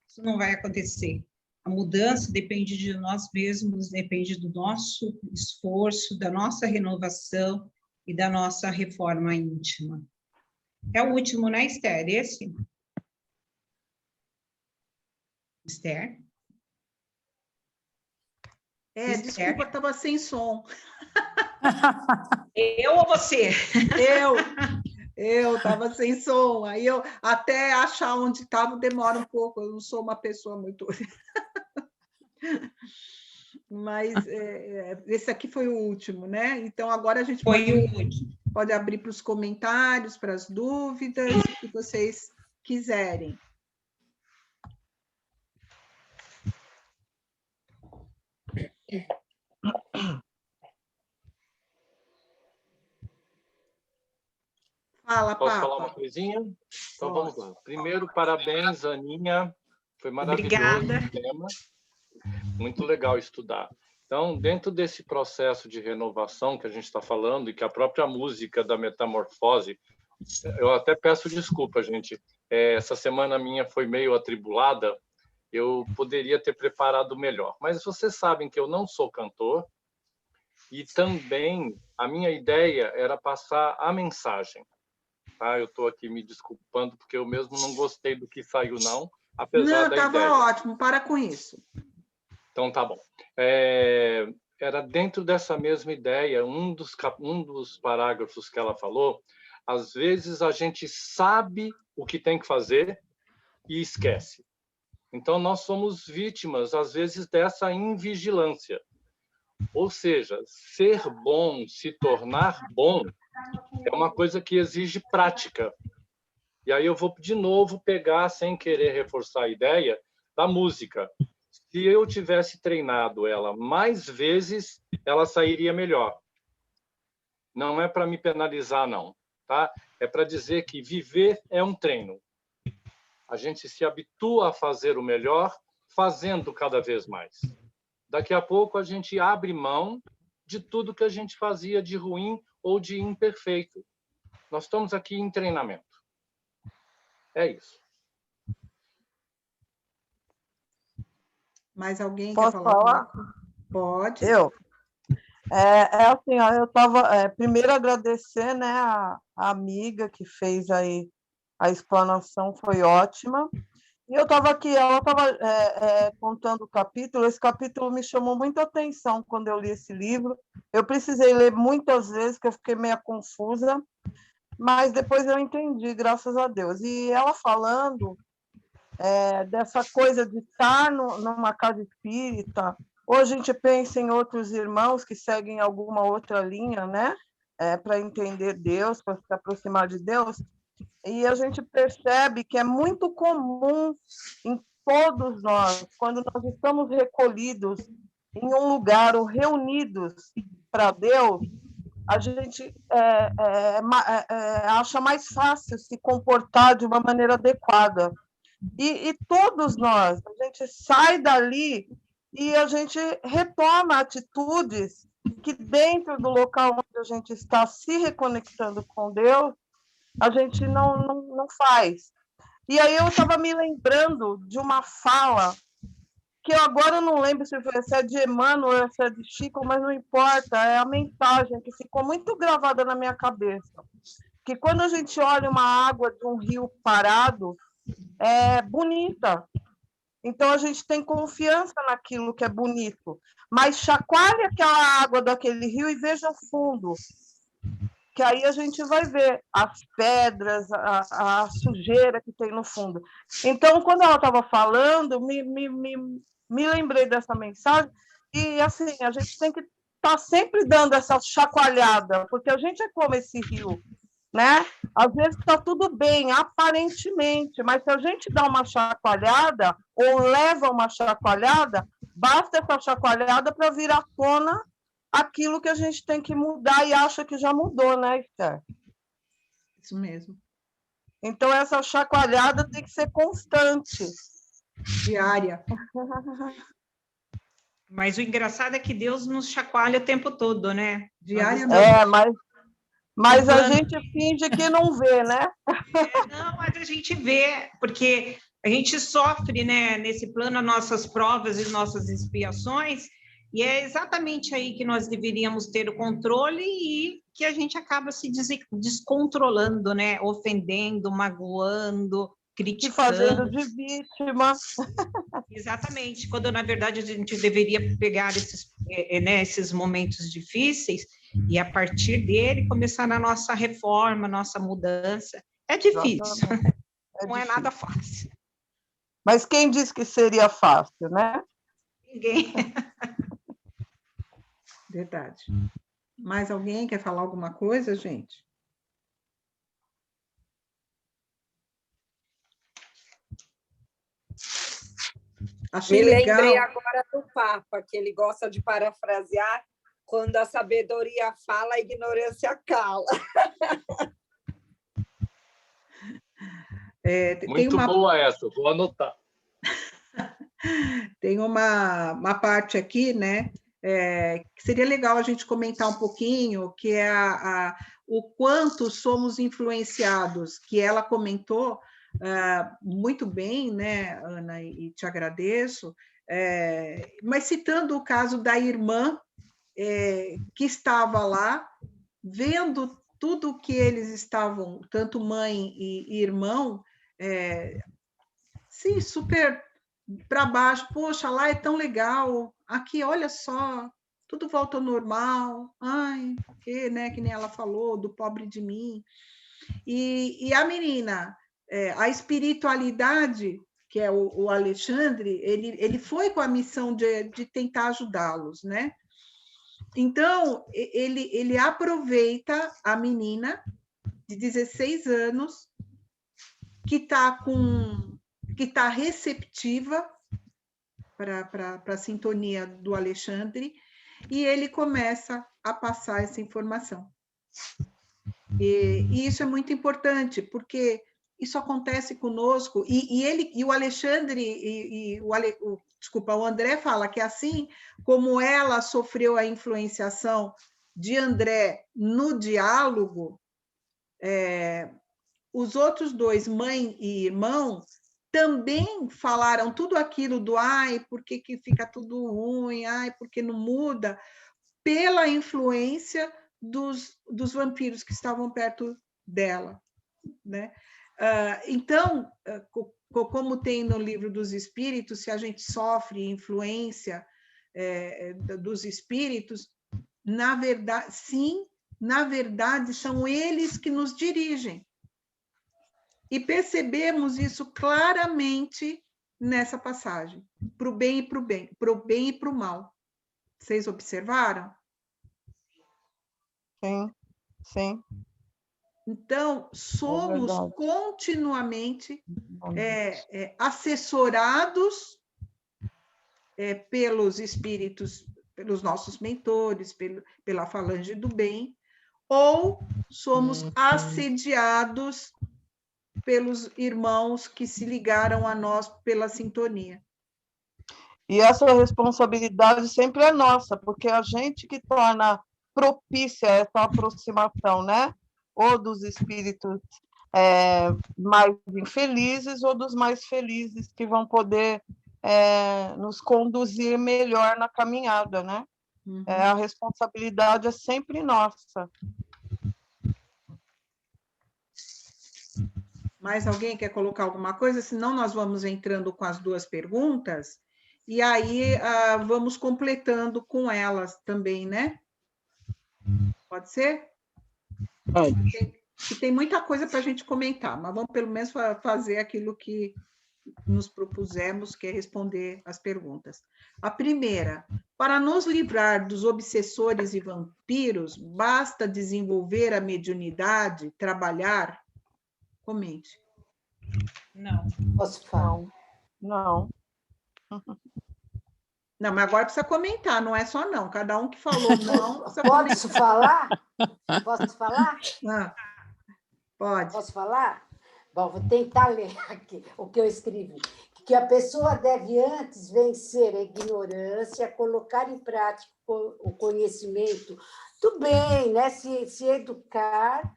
Isso não vai acontecer. A mudança depende de nós mesmos, depende do nosso esforço, da nossa renovação e da nossa reforma íntima. É o último, né, Esther? Esse? Esther? Desculpa, estava sem som. Eu ou você? Eu estava sem som. Aí eu até achar onde estava demora um pouco. Eu não sou uma pessoa muito. Mas esse aqui foi o último, né? Então agora a gente pode abrir para os comentários, para as dúvidas, o que vocês quiserem. Fala, Posso Papa. falar uma coisinha? Então vamos lá. Primeiro, parabéns, Aninha. Foi maravilhoso o tema. Muito legal estudar. Então, dentro desse processo de renovação que a gente está falando e que a própria música da Metamorfose, eu até peço desculpa, gente. Essa semana minha foi meio atribulada. Eu poderia ter preparado melhor. Mas vocês sabem que eu não sou cantor e também a minha ideia era passar a mensagem. Tá? Eu estou aqui me desculpando porque eu mesmo não gostei do que saiu, não, apesar da ideia. Não, estava ótimo. Para com isso. Então, tá bom. Era dentro dessa mesma ideia, um dos parágrafos que ela falou, às vezes a gente sabe o que tem que fazer e esquece. Então, nós somos vítimas, às vezes, dessa invigilância. Ou seja, ser bom, se tornar bom, é uma coisa que exige prática. E aí eu vou, de novo, pegar, sem querer reforçar a ideia, da música. Se eu tivesse treinado ela mais vezes, ela sairia melhor. Não é para me penalizar, não. Tá? É para dizer que viver é um treino. A gente se habitua a fazer o melhor, fazendo cada vez mais. Daqui a pouco a gente abre mão de tudo que a gente fazia de ruim ou de imperfeito. Nós estamos aqui em treinamento. É isso. Mais alguém Posso quer falar? falar? Pode. Eu. Assim, ó, eu estava... primeiro, agradecer, né, a amiga que fez aí a explanação, foi ótima. E eu estava aqui, ela estava contando o capítulo, esse capítulo me chamou muita atenção quando eu li esse livro. Eu precisei ler muitas vezes, porque eu fiquei meio confusa, mas depois eu entendi, graças a Deus. E ela falando dessa coisa de estar numa casa espírita, ou a gente pensa em outros irmãos que seguem alguma outra linha, né? Para entender Deus, para se aproximar de Deus, e a gente percebe que é muito comum em todos nós, quando nós estamos recolhidos em um lugar ou reunidos para Deus, a gente acha mais fácil se comportar de uma maneira adequada. E todos nós, a gente sai dali e a gente retoma atitudes que dentro do local onde a gente está se reconectando com Deus, a gente não faz. E aí eu estava me lembrando de uma fala, que eu agora não lembro se é de Emmanuel ou se é de Chico, mas não importa, é a mensagem que ficou muito gravada na minha cabeça. Que quando a gente olha uma água de um rio parado, é bonita. Então a gente tem confiança naquilo que é bonito. Mas chacoalhe aquela água daquele rio e veja o fundo. Que aí a gente vai ver as pedras, a sujeira que tem no fundo. Então, quando ela estava falando, me lembrei dessa mensagem, e assim, a gente tem que estar sempre dando essa chacoalhada, porque a gente é como esse rio, né? Às vezes está tudo bem, aparentemente, mas se a gente dá uma chacoalhada, ou leva uma chacoalhada, basta essa chacoalhada para vir à tona aquilo que a gente tem que mudar e acha que já mudou, né, Esther? Isso mesmo. Então, essa chacoalhada tem que ser constante. Diária. Mas o engraçado é que Deus nos chacoalha o tempo todo, né? Diariamente. Mas a gente finge que não vê, né? Não, mas a gente vê, porque a gente sofre, né, nesse plano, as nossas provas e nossas expiações, e é exatamente aí que nós deveríamos ter o controle e que a gente acaba se descontrolando, né? Ofendendo, magoando, criticando. E fazendo de vítima. Exatamente, quando na verdade a gente deveria pegar esses momentos difíceis e a partir dele começar a nossa reforma, nossa mudança. É difícil, não é nada fácil. Mas quem disse que seria fácil, né? Ninguém. Verdade. Mais alguém quer falar alguma coisa, gente? Achei legal. Lembrei agora do Papa, que ele gosta de parafrasear: quando a sabedoria fala, a ignorância cala. Muito boa essa, vou anotar. Tem uma parte aqui, né, que seria legal a gente comentar um pouquinho, que é o quanto somos influenciados, que ela comentou muito bem, né, Ana, e te agradeço, mas citando o caso da irmã que estava lá, vendo tudo que eles estavam, tanto mãe e irmão, sim, super para baixo, poxa, lá é tão legal, aqui, olha só, tudo volta ao normal, ai, que nem ela falou, do pobre de mim. E a menina, a espiritualidade, que é o Alexandre, ele foi com a missão de tentar ajudá-los, né? Então, ele aproveita a menina de 16 anos, que está receptiva para a sintonia do Alexandre, e ele começa a passar essa informação. E isso é muito importante, porque isso acontece conosco, e o Alexandre, desculpa, o André fala que assim como ela sofreu a influenciação de André no diálogo, os outros dois, mãe e irmão, também falaram tudo aquilo do ai, por que fica tudo ruim, ai, por que não muda, pela influência dos vampiros que estavam perto dela, né? Então, como tem no livro dos Espíritos, se a gente sofre influência dos espíritos, na verdade, sim, na verdade, são eles que nos dirigem. E percebemos isso claramente nessa passagem, para o bem e para o bem, para o bem e para o mal. Vocês observaram? Sim, sim. Então, somos continuamente assessorados pelos espíritos, pelos nossos mentores, pela falange do bem, ou somos assediados pelos irmãos que se ligaram a nós pela sintonia. E essa responsabilidade sempre é nossa, porque é a gente que torna propícia essa aproximação, né? Ou dos espíritos mais infelizes, ou dos mais felizes, que vão poder nos conduzir melhor na caminhada, né? Uhum. A responsabilidade é sempre nossa. Mais alguém quer colocar alguma coisa? Senão nós vamos entrando com as duas perguntas, e aí vamos completando com elas também, né? Pode ser? Pode. Tem muita coisa para a gente comentar, mas vamos pelo menos fazer aquilo que nos propusemos, que é responder as perguntas. A primeira: para nos livrar dos obsessores e vampiros, basta desenvolver a mediunidade, trabalhar? Comente. Não. Posso falar? Não. Não, mas agora precisa comentar, não é só não. Cada um que falou não, precisa Posso falar? Posso falar? Pode. Posso falar? Bom, vou tentar ler aqui o que eu escrevi. Que a pessoa deve antes vencer a ignorância, colocar em prática o conhecimento do bem, né? Se educar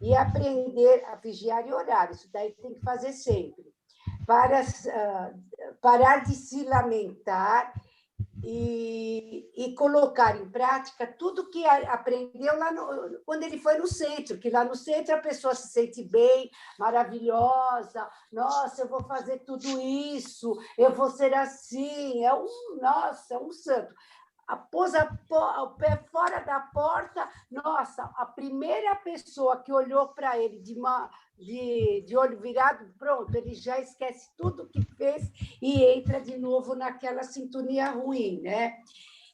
e aprender a vigiar e orar. Isso daí tem que fazer sempre. Para parar de se lamentar e colocar em prática tudo que aprendeu lá quando ele foi no centro, que lá no centro a pessoa se sente bem, maravilhosa, nossa, eu vou fazer tudo isso, eu vou ser assim, nossa, é um santo. Pôs o pé fora da porta, nossa, a primeira pessoa que olhou para ele de olho virado, pronto, ele já esquece tudo que fez e entra de novo naquela sintonia ruim, né?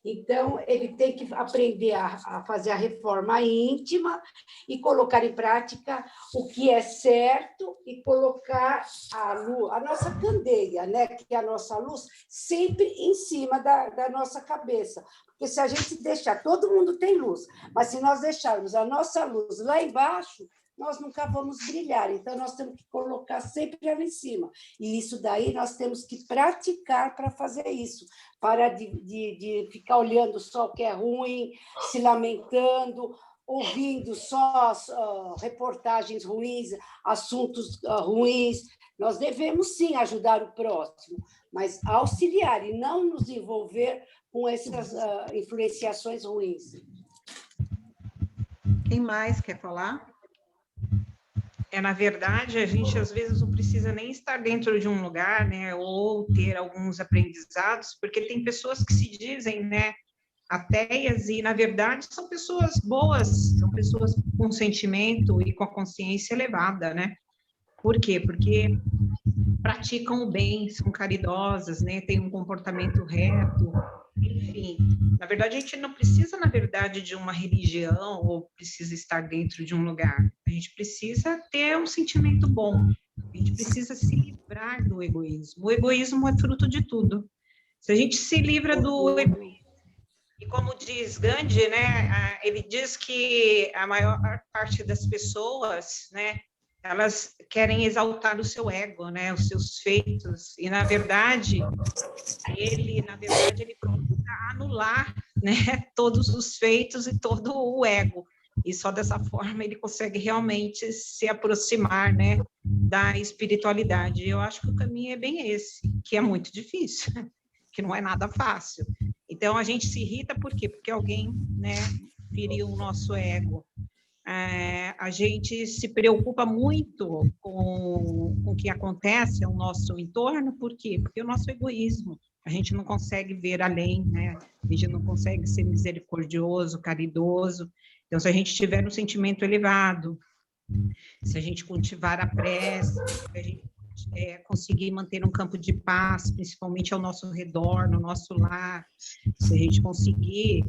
Então, ele tem que aprender a fazer a reforma íntima e colocar em prática o que é certo e colocar a nossa candeia, né? Que é a nossa luz, sempre em cima da nossa cabeça. Porque se a gente deixar, todo mundo tem luz, mas se nós deixarmos a nossa luz lá embaixo, nós nunca vamos brilhar. Então, nós temos que colocar sempre ela em cima. E isso daí nós temos que praticar para fazer isso. Para de ficar olhando só o que é ruim, se lamentando, ouvindo só reportagens ruins, assuntos ruins. Nós devemos, sim, ajudar o próximo, mas auxiliar e não nos envolver com essas influenciações ruins. Quem mais quer falar? Na verdade, a gente às vezes não precisa nem estar dentro de um lugar, né, ou ter alguns aprendizados, porque tem pessoas que se dizem, né, ateias, e na verdade são pessoas boas, são pessoas com sentimento e com a consciência elevada, né? Por quê? Porque praticam o bem, são caridosas, né, têm um comportamento reto, enfim. Na verdade, a gente não precisa, na verdade, de uma religião ou precisa estar dentro de um lugar. A gente precisa ter um sentimento bom. A gente precisa se livrar do egoísmo. O egoísmo é fruto de tudo. Se a gente se livra do egoísmo, e como diz Gandhi, né, ele diz que a maior parte das pessoas, né, elas querem exaltar o seu ego, né, os seus feitos, e na verdade ele procura anular, né, todos os feitos e todo o ego, e só dessa forma ele consegue realmente se aproximar, né, da espiritualidade. Eu acho que o caminho é bem esse, que é muito difícil, que não é nada fácil. Então a gente se irrita por quê? Porque alguém, né, feriu o nosso ego. A gente se preocupa muito com o que acontece ao nosso entorno, por quê? Porque o nosso egoísmo, a gente não consegue ver além, né? A gente não consegue ser misericordioso, caridoso. Então, se a gente tiver um sentimento elevado, se a gente cultivar a prece, se a gente conseguir manter um campo de paz, principalmente ao nosso redor, no nosso lar, se a gente conseguir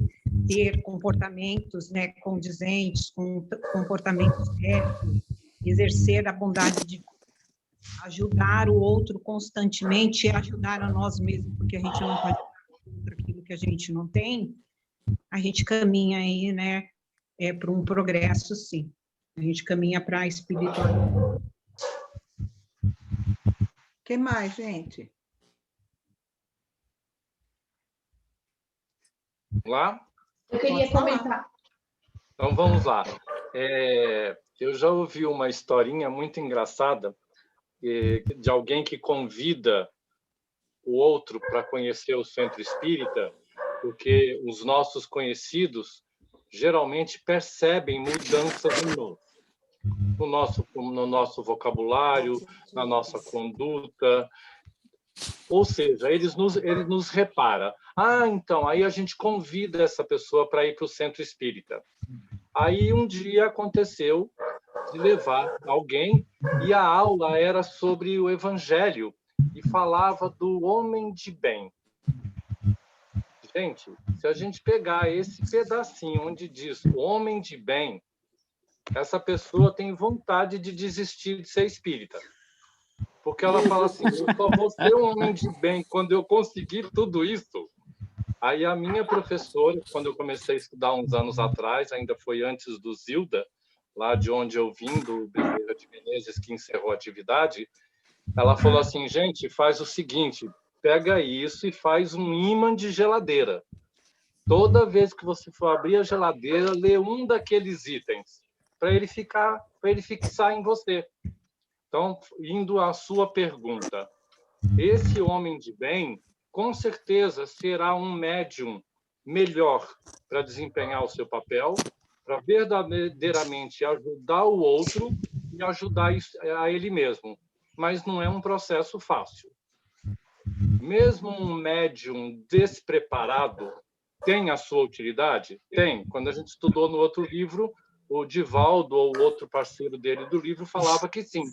ter comportamentos, né, condizentes, com comportamentos retos, exercer a bondade de ajudar o outro constantemente e ajudar a nós mesmos, porque a gente não pode dar aquilo que a gente não tem, a gente caminha aí, né, para um progresso, sim. A gente caminha para a espiritualidade. O que mais, gente? Lá? Eu queria comentar. Então, vamos lá. Eu já ouvi uma historinha muito engraçada de alguém que convida o outro para conhecer o centro espírita, porque os nossos conhecidos geralmente percebem mudanças no nosso vocabulário, na nossa conduta. Ou seja, ele nos repara. Então, aí a gente convida essa pessoa para ir para o centro espírita. Aí um dia aconteceu de levar alguém e a aula era sobre o Evangelho e falava do homem de bem. Gente, se a gente pegar esse pedacinho onde diz o homem de bem, essa pessoa tem vontade de desistir de ser espírita. Porque ela fala assim, eu só vou ser um homem de bem quando eu conseguir tudo isso. Aí a minha professora, quando eu comecei a estudar uns anos atrás, ainda foi antes do Zilda, lá de onde eu vim, do Bezerra de Menezes, que encerrou a atividade, ela falou assim, gente, faz o seguinte, pega isso e faz um ímã de geladeira. Toda vez que você for abrir a geladeira, lê um daqueles itens, para ele fixar em você. Então, indo à sua pergunta, esse homem de bem, com certeza, será um médium melhor para desempenhar o seu papel, para verdadeiramente ajudar o outro e ajudar a ele mesmo. Mas não é um processo fácil. Mesmo um médium despreparado tem a sua utilidade? Tem. Quando a gente estudou no outro livro, o Divaldo, ou o outro parceiro dele do livro, falava que sim.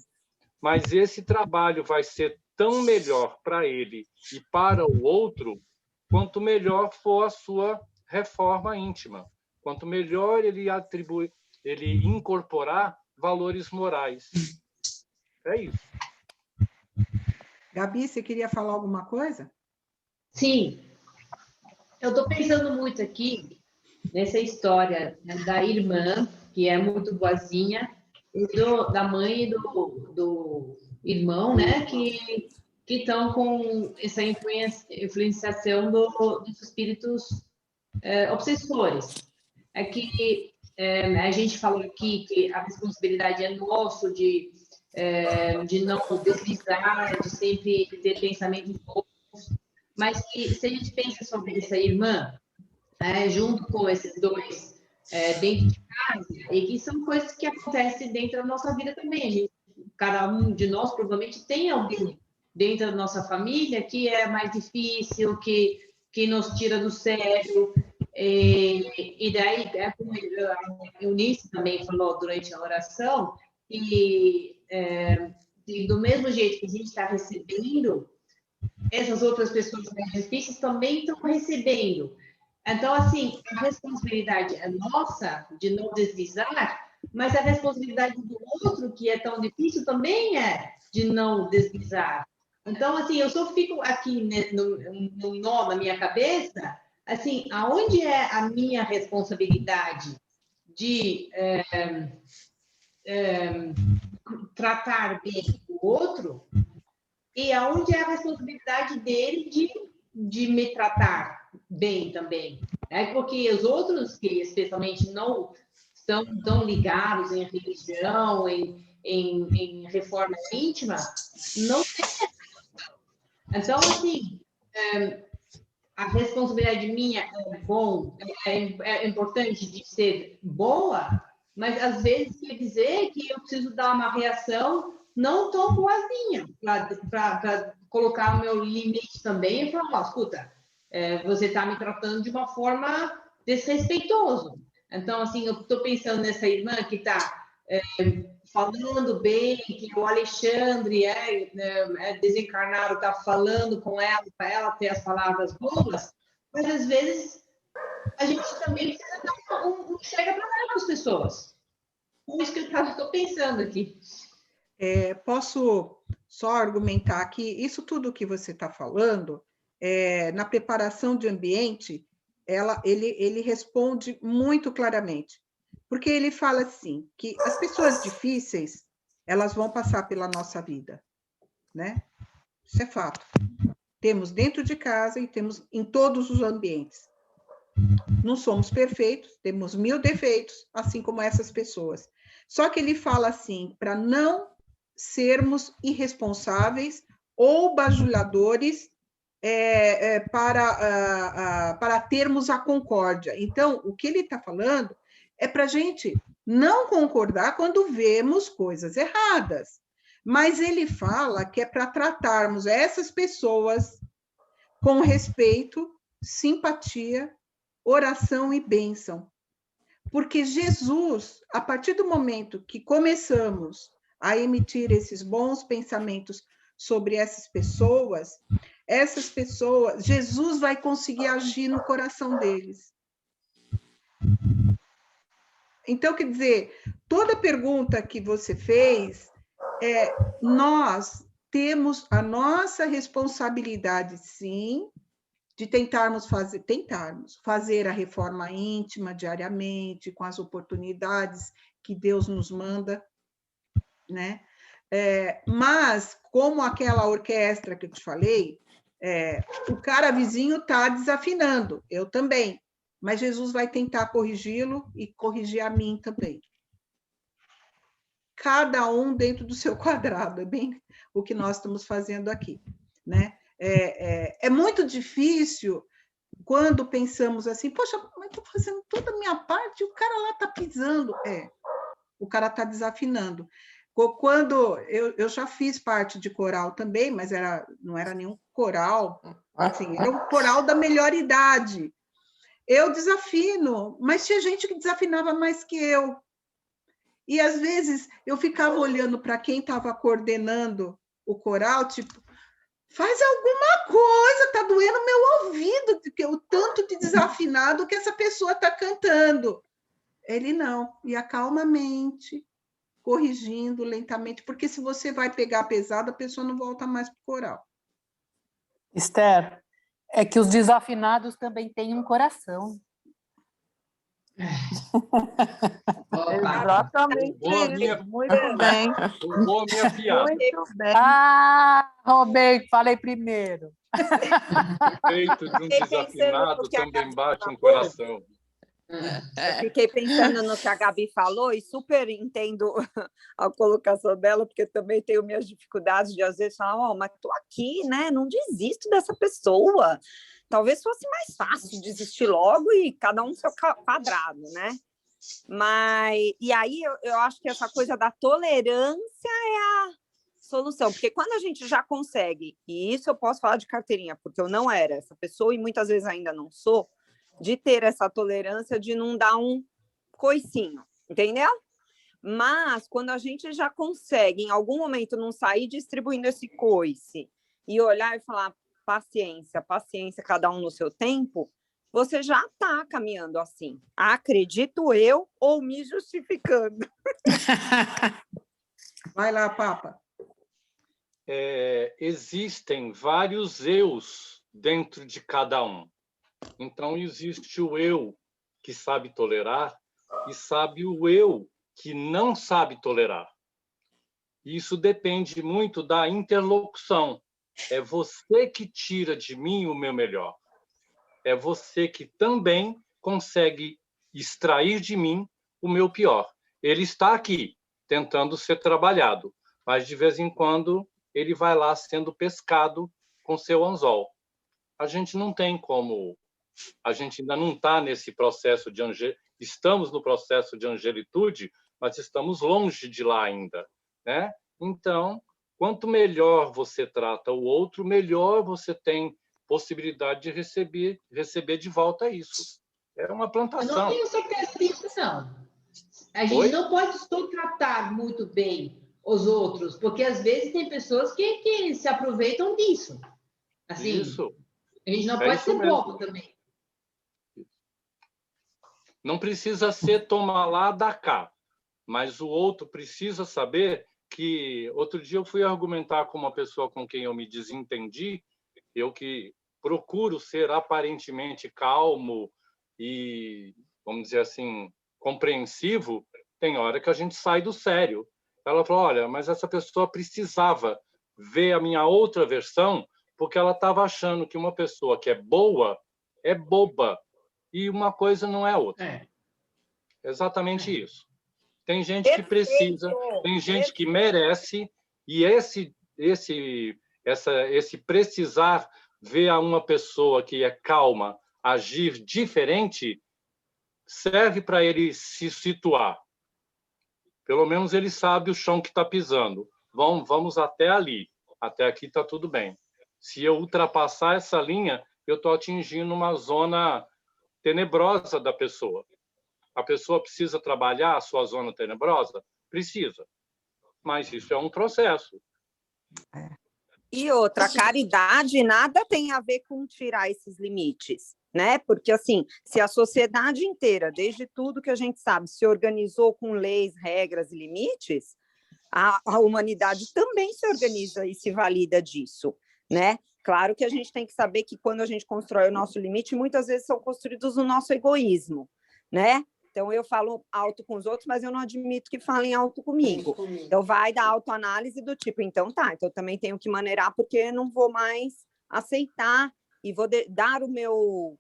Mas esse trabalho vai ser tão melhor para ele e para o outro, quanto melhor for a sua reforma íntima, quanto melhor ele incorporar valores morais. É isso. Gabi, você queria falar alguma coisa? Sim. Eu estou pensando muito aqui nessa história, né, da irmã, que é muito boazinha, da mãe e do irmão, né, que estão com essa influenciação dos espíritos obsessores. A gente falou aqui que a responsabilidade é nossa de não deslizar, de sempre ter pensamentos bons, mas que, se a gente pensa sobre essa irmã, junto com esses dois dentro de casa, e que são coisas que acontecem dentro da nossa vida também. Cada um de nós provavelmente tem alguém dentro da nossa família que é mais difícil, que nos tira do sério. E daí, como a Eunice também falou durante a oração, e do mesmo jeito que a gente está recebendo, essas outras pessoas mais difíceis também estão recebendo. Então, assim, a responsabilidade é nossa de não deslizar, mas a responsabilidade do outro, que é tão difícil, também é de não deslizar. Então, assim, eu só fico aqui no nó na minha cabeça, assim, aonde é a minha responsabilidade de tratar bem o outro e aonde é a responsabilidade dele de me tratar bem também. Porque os outros que especialmente não estão tão ligados em religião, em reforma íntima, não tem. Então, assim, a responsabilidade minha é importante de ser boa, mas às vezes quer dizer que eu preciso dar uma reação não tão boazinha para colocar o meu limite também e falar, escuta, você está me tratando de uma forma desrespeitosa. Então, assim, eu estou pensando nessa irmã que está falando bem, que o Alexandre desencarnado está falando com ela, para ela ter as palavras boas, mas às vezes a gente também precisa dar chega para dar para as pessoas. É isso que eu estou pensando aqui. Posso só argumentar que isso tudo que você está falando, na preparação de ambiente, ele responde muito claramente. Porque ele fala assim, que as pessoas difíceis, elas vão passar pela nossa vida, né? Isso é fato. Temos dentro de casa e temos em todos os ambientes. Não somos perfeitos, temos 1000 defeitos, assim como essas pessoas. Só que ele fala assim, para não sermos irresponsáveis ou bajuladores para termos a concórdia. Então, o que ele está falando é para a gente não concordar quando vemos coisas erradas. Mas ele fala que é para tratarmos essas pessoas com respeito, simpatia, oração e bênção. Porque Jesus, a partir do momento que começamos a emitir esses bons pensamentos sobre essas pessoas, Jesus vai conseguir agir no coração deles. Então, quer dizer, toda pergunta que você fez, nós temos a nossa responsabilidade, sim, de tentarmos fazer a reforma íntima diariamente, com as oportunidades que Deus nos manda, né? Mas, como aquela orquestra que eu te falei, o cara vizinho está desafinando, eu também, mas Jesus vai tentar corrigi-lo e corrigir a mim também. Cada um dentro do seu quadrado, é bem o que nós estamos fazendo aqui, né? É muito difícil quando pensamos assim, poxa, mas estou fazendo toda a minha parte e o cara lá está pisando. O cara está desafinando. Quando eu já fiz parte de coral também, mas não era nenhum coral, assim, era um coral da melhor idade. Eu desafino, mas tinha gente que desafinava mais que eu. E, às vezes, eu ficava olhando para quem estava coordenando o coral, tipo, faz alguma coisa, está doendo meu ouvido, o tanto de desafinado que essa pessoa está cantando. Ele não, ia calmamente, corrigindo lentamente, porque se você vai pegar pesado, a pessoa não volta mais para o coral. Esther, é que os desafinados também têm um coração. Exatamente. Muito bem. Roubou a minha piada. Muito bem. Roubei, falei primeiro. O peito de um desafinado também bate um coração. Eu fiquei pensando no que a Gabi falou e super entendo a colocação dela, porque também tenho minhas dificuldades de, às vezes, falar, mas estou aqui, né? Não desisto dessa pessoa. Talvez fosse mais fácil desistir logo e cada um no seu quadrado, né? E aí eu acho que essa coisa da tolerância é a solução, porque quando a gente já consegue, e isso eu posso falar de carteirinha, porque eu não era essa pessoa e muitas vezes ainda não sou, de ter essa tolerância de não dar um coicinho, entendeu? Mas quando a gente já consegue, em algum momento, não sair distribuindo esse coice e olhar e falar, paciência, paciência, cada um no seu tempo, você já está caminhando assim. Acredito eu, ou me justificando. Vai lá, Papa. Existem vários eus dentro de cada um. Então, existe o eu que sabe tolerar e sabe o eu que não sabe tolerar. E isso depende muito da interlocução. É você que tira de mim o meu melhor. É você que também consegue extrair de mim o meu pior. Ele está aqui, tentando ser trabalhado, mas de vez em quando ele vai lá sendo pescado com seu anzol. A gente não tem como... A gente ainda não está nesse processo de estamos no processo de angelitude, mas estamos longe de lá ainda, né? Então, quanto melhor você trata o outro, melhor você tem possibilidade de receber de volta isso. É uma Eu plantação. não tenho certeza disso, não. A gente Oi? não pode só tratar muito bem os outros, porque às vezes tem pessoas que se aproveitam disso. Assim, Isso. a gente não É pode isso ser mesmo. bobo também. Não precisa ser tomar lá da cá, mas o outro precisa saber que... Outro dia eu fui argumentar com uma pessoa com quem eu me desentendi, eu que procuro ser aparentemente calmo e, vamos dizer assim, compreensivo, tem hora que a gente sai do sério. Ela falou, olha, mas essa pessoa precisava ver a minha outra versão, porque ela estava achando que uma pessoa que é boa é boba, e uma coisa não é outra. É. Exatamente isso. Tem gente que precisa, tem gente que merece, e esse precisar ver a uma pessoa que é calma agir diferente serve para ele se situar. Pelo menos ele sabe o chão que está pisando. Vamos até ali. Até aqui está tudo bem. Se eu ultrapassar essa linha, eu estou atingindo uma zona tenebrosa da pessoa. A pessoa precisa trabalhar a sua zona tenebrosa? Precisa. Mas isso é um processo. E outra, caridade nada tem a ver com tirar esses limites, né? Porque, assim, se a sociedade inteira, desde tudo que a gente sabe, se organizou com leis, regras e limites, a humanidade também se organiza e se valida disso, né? Claro que a gente tem que saber que quando a gente constrói o nosso limite, muitas vezes são construídos no nosso egoísmo, né? Então, eu falo alto com os outros, mas eu não admito que falem alto comigo. Então, vai da autoanálise do tipo, então tá, então eu também tenho que maneirar, porque eu não vou mais aceitar e vou dar o meu,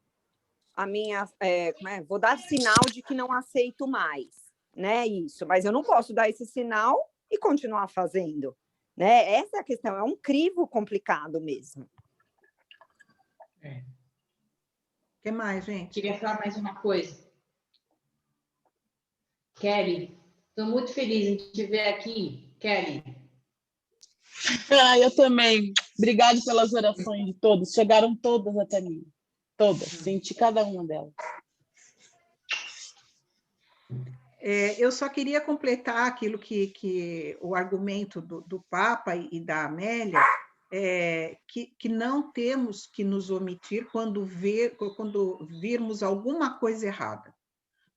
vou dar sinal de que não aceito mais, né, isso. Mas eu não posso dar esse sinal e continuar fazendo, né? Essa é a questão, é um crivo complicado mesmo. É. O que mais, gente? Queria falar mais uma coisa. Kelly, estou muito feliz em te ver aqui, Kelly. Eu também. Obrigado pelas orações de todos. Chegaram todas até mim. Todas. Senti cada uma delas. Eu só queria completar aquilo que o argumento do Papa e da Amélia, que não temos que nos omitir quando virmos alguma coisa errada.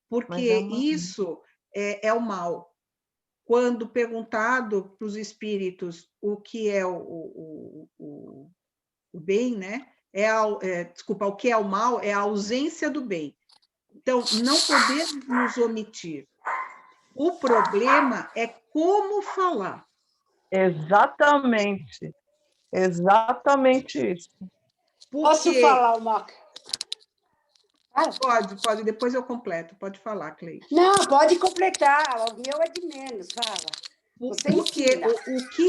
Porque isso é o mal. Quando perguntado para os espíritos o que é o bem, né? Desculpa, o que é o mal é a ausência do bem. Então, não podemos nos omitir. O problema é como falar. Exatamente. Exatamente isso. Posso falar uma... Pode, depois eu completo. Pode falar, Cleide. Não, pode completar, o meu é de menos, fala. Você Porque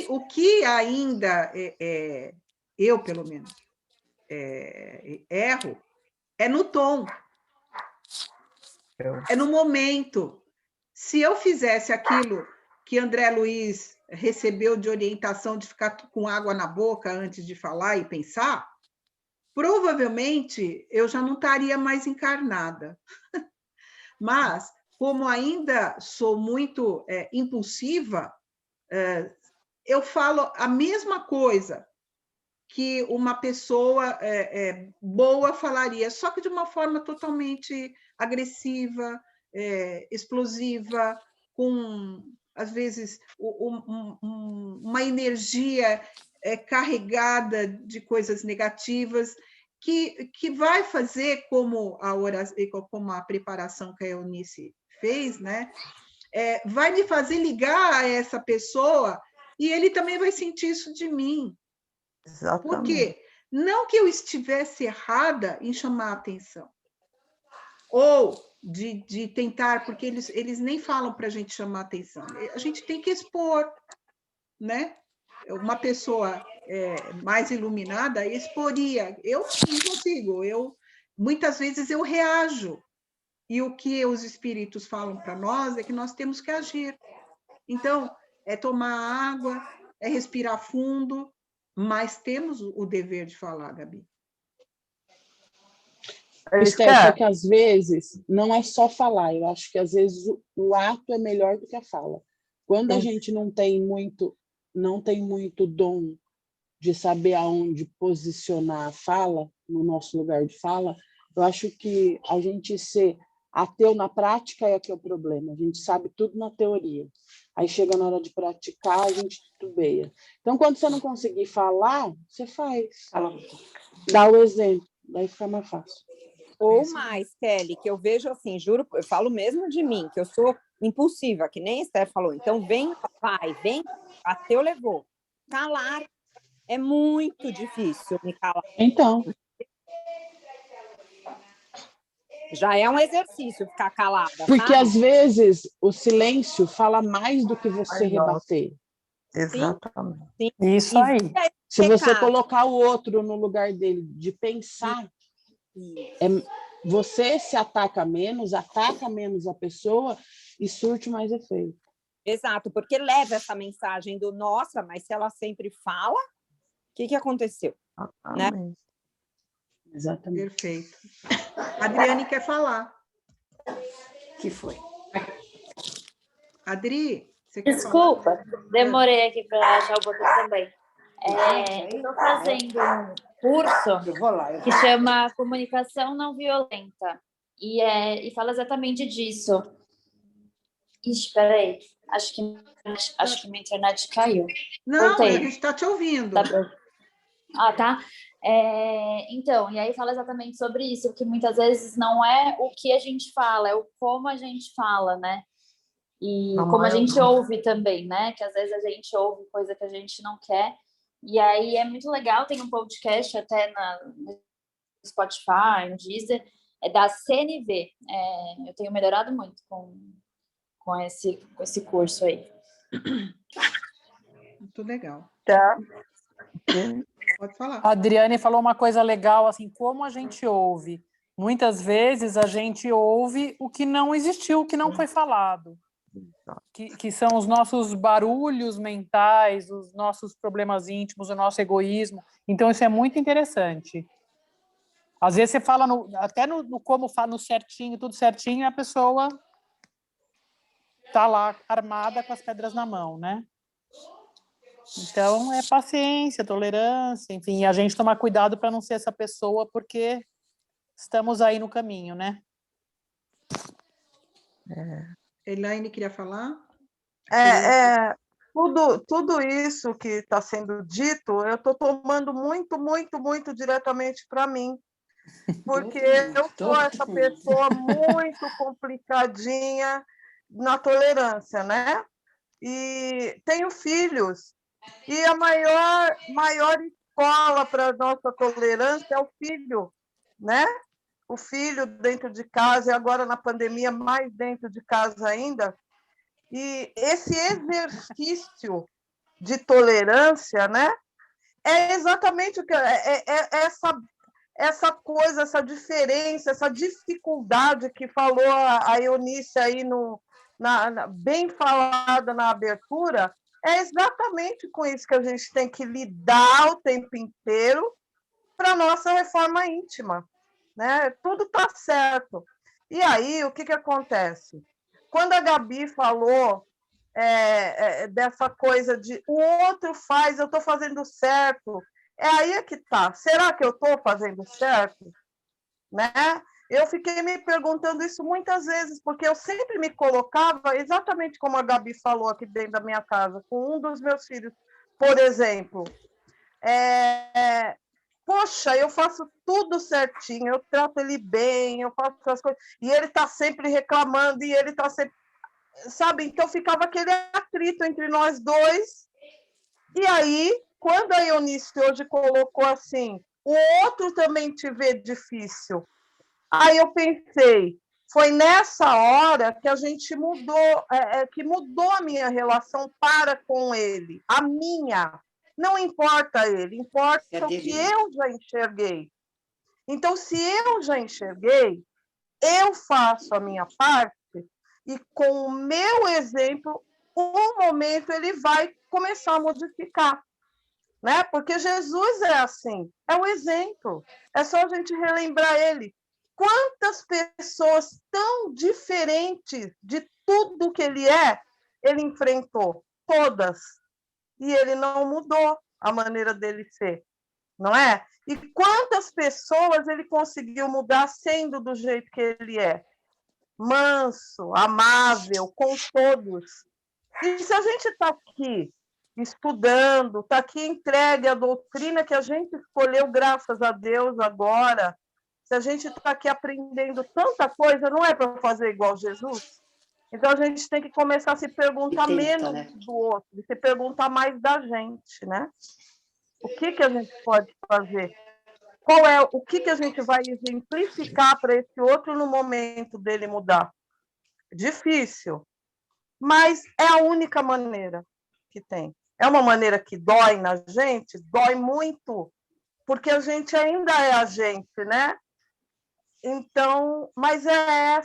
o que ainda eu, pelo menos, erro, é no tom, é no momento. Se eu fizesse aquilo que André Luiz recebeu de orientação de ficar com água na boca antes de falar e pensar, provavelmente eu já não estaria mais encarnada. Mas, como ainda sou muito impulsiva, eu falo a mesma coisa que uma pessoa boa falaria, só que de uma forma totalmente agressiva, explosiva, com, às vezes, uma energia carregada de coisas negativas, que vai fazer, como a preparação que a Eunice fez, né? Vai me fazer ligar a essa pessoa E ele também vai sentir isso de mim. Exatamente. Por quê? Não que eu estivesse errada em chamar a atenção, ou de tentar, porque eles nem falam para a gente chamar a atenção. A gente tem que expor, né? Uma pessoa mais iluminada exporia. Eu não consigo, muitas vezes eu reajo. E o que os espíritos falam para nós é que nós temos que agir. Então, é tomar água, é respirar fundo, mas temos o dever de falar, Gabi. Esther, só que às vezes não é só falar, eu acho que às vezes o ato é melhor do que a fala. Quando a gente não tem muito dom de saber aonde posicionar a fala, no nosso lugar de fala, eu acho que a gente ser ateu na prática é que é o problema. A gente sabe tudo na teoria. Aí chega na hora de praticar, a gente titubeia. Então, quando você não conseguir falar, você faz. Dá o exemplo, daí fica mais fácil. Ou mais, Kelly, que eu vejo assim, juro, eu falo mesmo de mim, que eu sou impulsiva, que nem a Esther falou. Então, vem, vai, vem, ateu levou. Calar é muito difícil me calar. Então. Já é um exercício ficar calada. Porque, sabe? às vezes, o silêncio fala mais do que você rebater. Exatamente. Sim. Isso aí. Se você colocar o outro no lugar dele, de pensar, você se ataca menos a pessoa e surte mais efeito. Exato, porque leva essa mensagem do nossa, mas se ela sempre fala, o que aconteceu? Né? Exatamente. Perfeito. A Adriane quer falar. Que foi? Adri, você quer Desculpa, falar? demorei aqui para achar o botão também. Estou fazendo um curso que chama Comunicação Não Violenta e fala exatamente disso. Ixi, peraí, acho que minha internet caiu. Não, Voltei. a gente está te ouvindo. Tá bom. Ah, tá. Então, e aí fala exatamente sobre isso, que muitas vezes não é o que a gente fala, é o como a gente fala, né? E como a gente ouve também, né? Que às vezes a gente ouve coisa que a gente não quer. E aí é muito legal, tem um podcast até no Spotify, no Deezer, da CNV. Eu tenho melhorado muito com esse curso aí. Muito legal. Tá. Pode falar. A Adriane falou uma coisa legal, assim, como a gente ouve. Muitas vezes a gente ouve o que não existiu, o que não foi falado. Que são os nossos barulhos mentais, os nossos problemas íntimos, o nosso egoísmo. Então, isso é muito interessante. Às vezes você fala até no como fala, no certinho, tudo certinho, e a pessoa está lá armada com as pedras na mão, né? Então, é paciência, tolerância, enfim, e a gente tomar cuidado para não ser essa pessoa, porque estamos aí no caminho, né? Elaine queria falar? Tudo isso que está sendo dito, eu estou tomando muito diretamente para mim, porque eu sou essa pessoa muito complicadinha na tolerância, né? E tenho filhos, e a maior escola para a nossa tolerância é o filho, né? O filho dentro de casa, e agora na pandemia mais dentro de casa ainda. E esse exercício de tolerância, né, é exatamente o que essa coisa, essa diferença, essa dificuldade que falou a Eunice aí bem falada na abertura, é exatamente com isso que a gente tem que lidar o tempo inteiro para a nossa reforma íntima, né? Tudo está certo. E aí, o que acontece? Quando a Gabi falou dessa coisa de o outro faz, eu estou fazendo certo, aí que está. Será que eu estou fazendo certo? Né? Eu fiquei me perguntando isso muitas vezes, porque eu sempre me colocava exatamente como a Gabi falou aqui dentro da minha casa, com um dos meus filhos, por exemplo. Poxa, eu faço tudo certinho, eu trato ele bem, eu faço as coisas, e ele está sempre reclamando, e ele está sempre... Sabe? Então ficava aquele atrito entre nós dois, E aí, quando a Eunice hoje colocou assim, o outro também te vê difícil. Aí eu pensei, foi nessa hora que a gente mudou, que mudou a minha relação para com ele, a minha. Não importa ele, importa o que eu já enxerguei. Então, se eu já enxerguei, eu faço a minha parte e com o meu exemplo, um momento ele vai começar a modificar. Né? Porque Jesus é assim, é o exemplo. É só a gente relembrar ele. Quantas pessoas tão diferentes de tudo que ele enfrentou? Todas. E ele não mudou a maneira dele ser, não é? E quantas pessoas ele conseguiu mudar sendo do jeito que ele é? Manso, amável, com todos. E se a gente está aqui estudando, está aqui entregue a doutrina que a gente escolheu, graças a Deus, agora, se a gente está aqui aprendendo tanta coisa, não é para fazer igual Jesus? Então, a gente tem que começar a se perguntar menos do outro, se perguntar mais da gente, né? O que a gente pode fazer? O que a gente vai exemplificar para esse outro no momento dele mudar? Difícil, mas é a única maneira que tem. É uma maneira que dói na gente, dói muito, porque a gente ainda é a gente, né? Então, mas é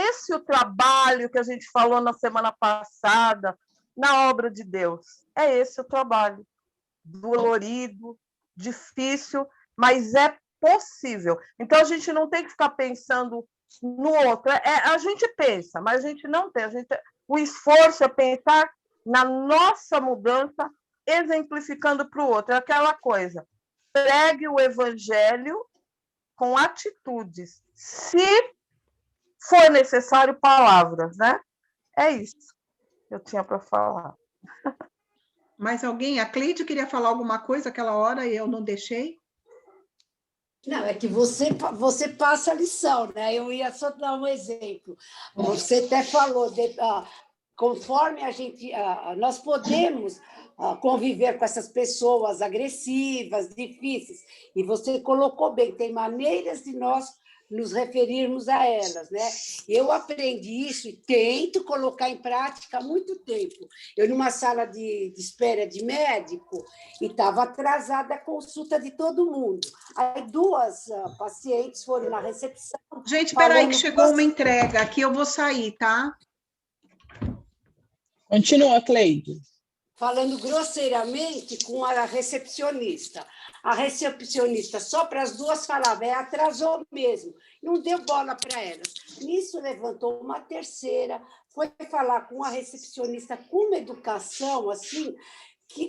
esse o trabalho que a gente falou na semana passada, na obra de Deus. É esse o trabalho. Dolorido, difícil, mas é possível. Então, a gente não tem que ficar pensando no outro. A gente pensa, mas a gente não tem. O esforço é pensar na nossa mudança, exemplificando para o outro. É aquela coisa, pregue o evangelho com atitudes, se for necessário, palavras, né? É isso que eu tinha para falar. Mais alguém? A Cleide queria falar alguma coisa aquela hora e eu não deixei? Não, é que você passa a lição, né? Eu ia só dar um exemplo. Você até falou, conforme nós podemos conviver com essas pessoas agressivas, difíceis, e você colocou bem, tem maneiras de nós nos referirmos a elas, né? Eu aprendi isso e tento colocar em prática há muito tempo. Eu, numa sala de espera de médico, e estava atrasada a consulta de todo mundo. Aí 2 pacientes foram na recepção... Gente, espera aí que chegou uma entrega. Aqui eu vou sair, tá? Continua, Cleide. Falando grosseiramente com a recepcionista. A recepcionista, só para as 2 falava, atrasou mesmo. Não deu bola para elas. Nisso, levantou uma terceira, foi falar com a recepcionista com uma educação, assim,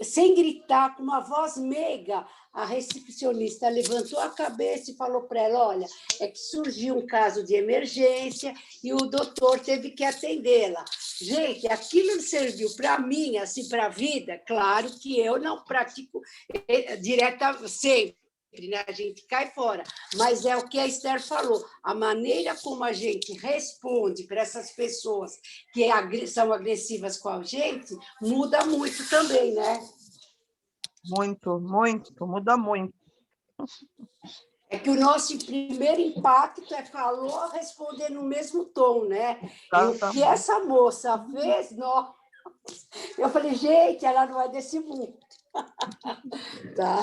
sem gritar, com uma voz meiga. A recepcionista levantou a cabeça e falou para ela, olha, é que surgiu um caso de emergência e o doutor teve que atendê-la. Gente, aquilo serviu para mim, assim, para a vida. Claro que eu não pratico direta sempre, né? A gente cai fora. Mas é o que a Esther falou, a maneira como a gente responde para essas pessoas que são agressivas com a gente muda muito também, né? Muito, muito, muda muito. É que o nosso primeiro impacto é falou, responder no mesmo tom, né? E o que essa moça fez, nossa, eu falei, gente, ela não é desse mundo. Tá?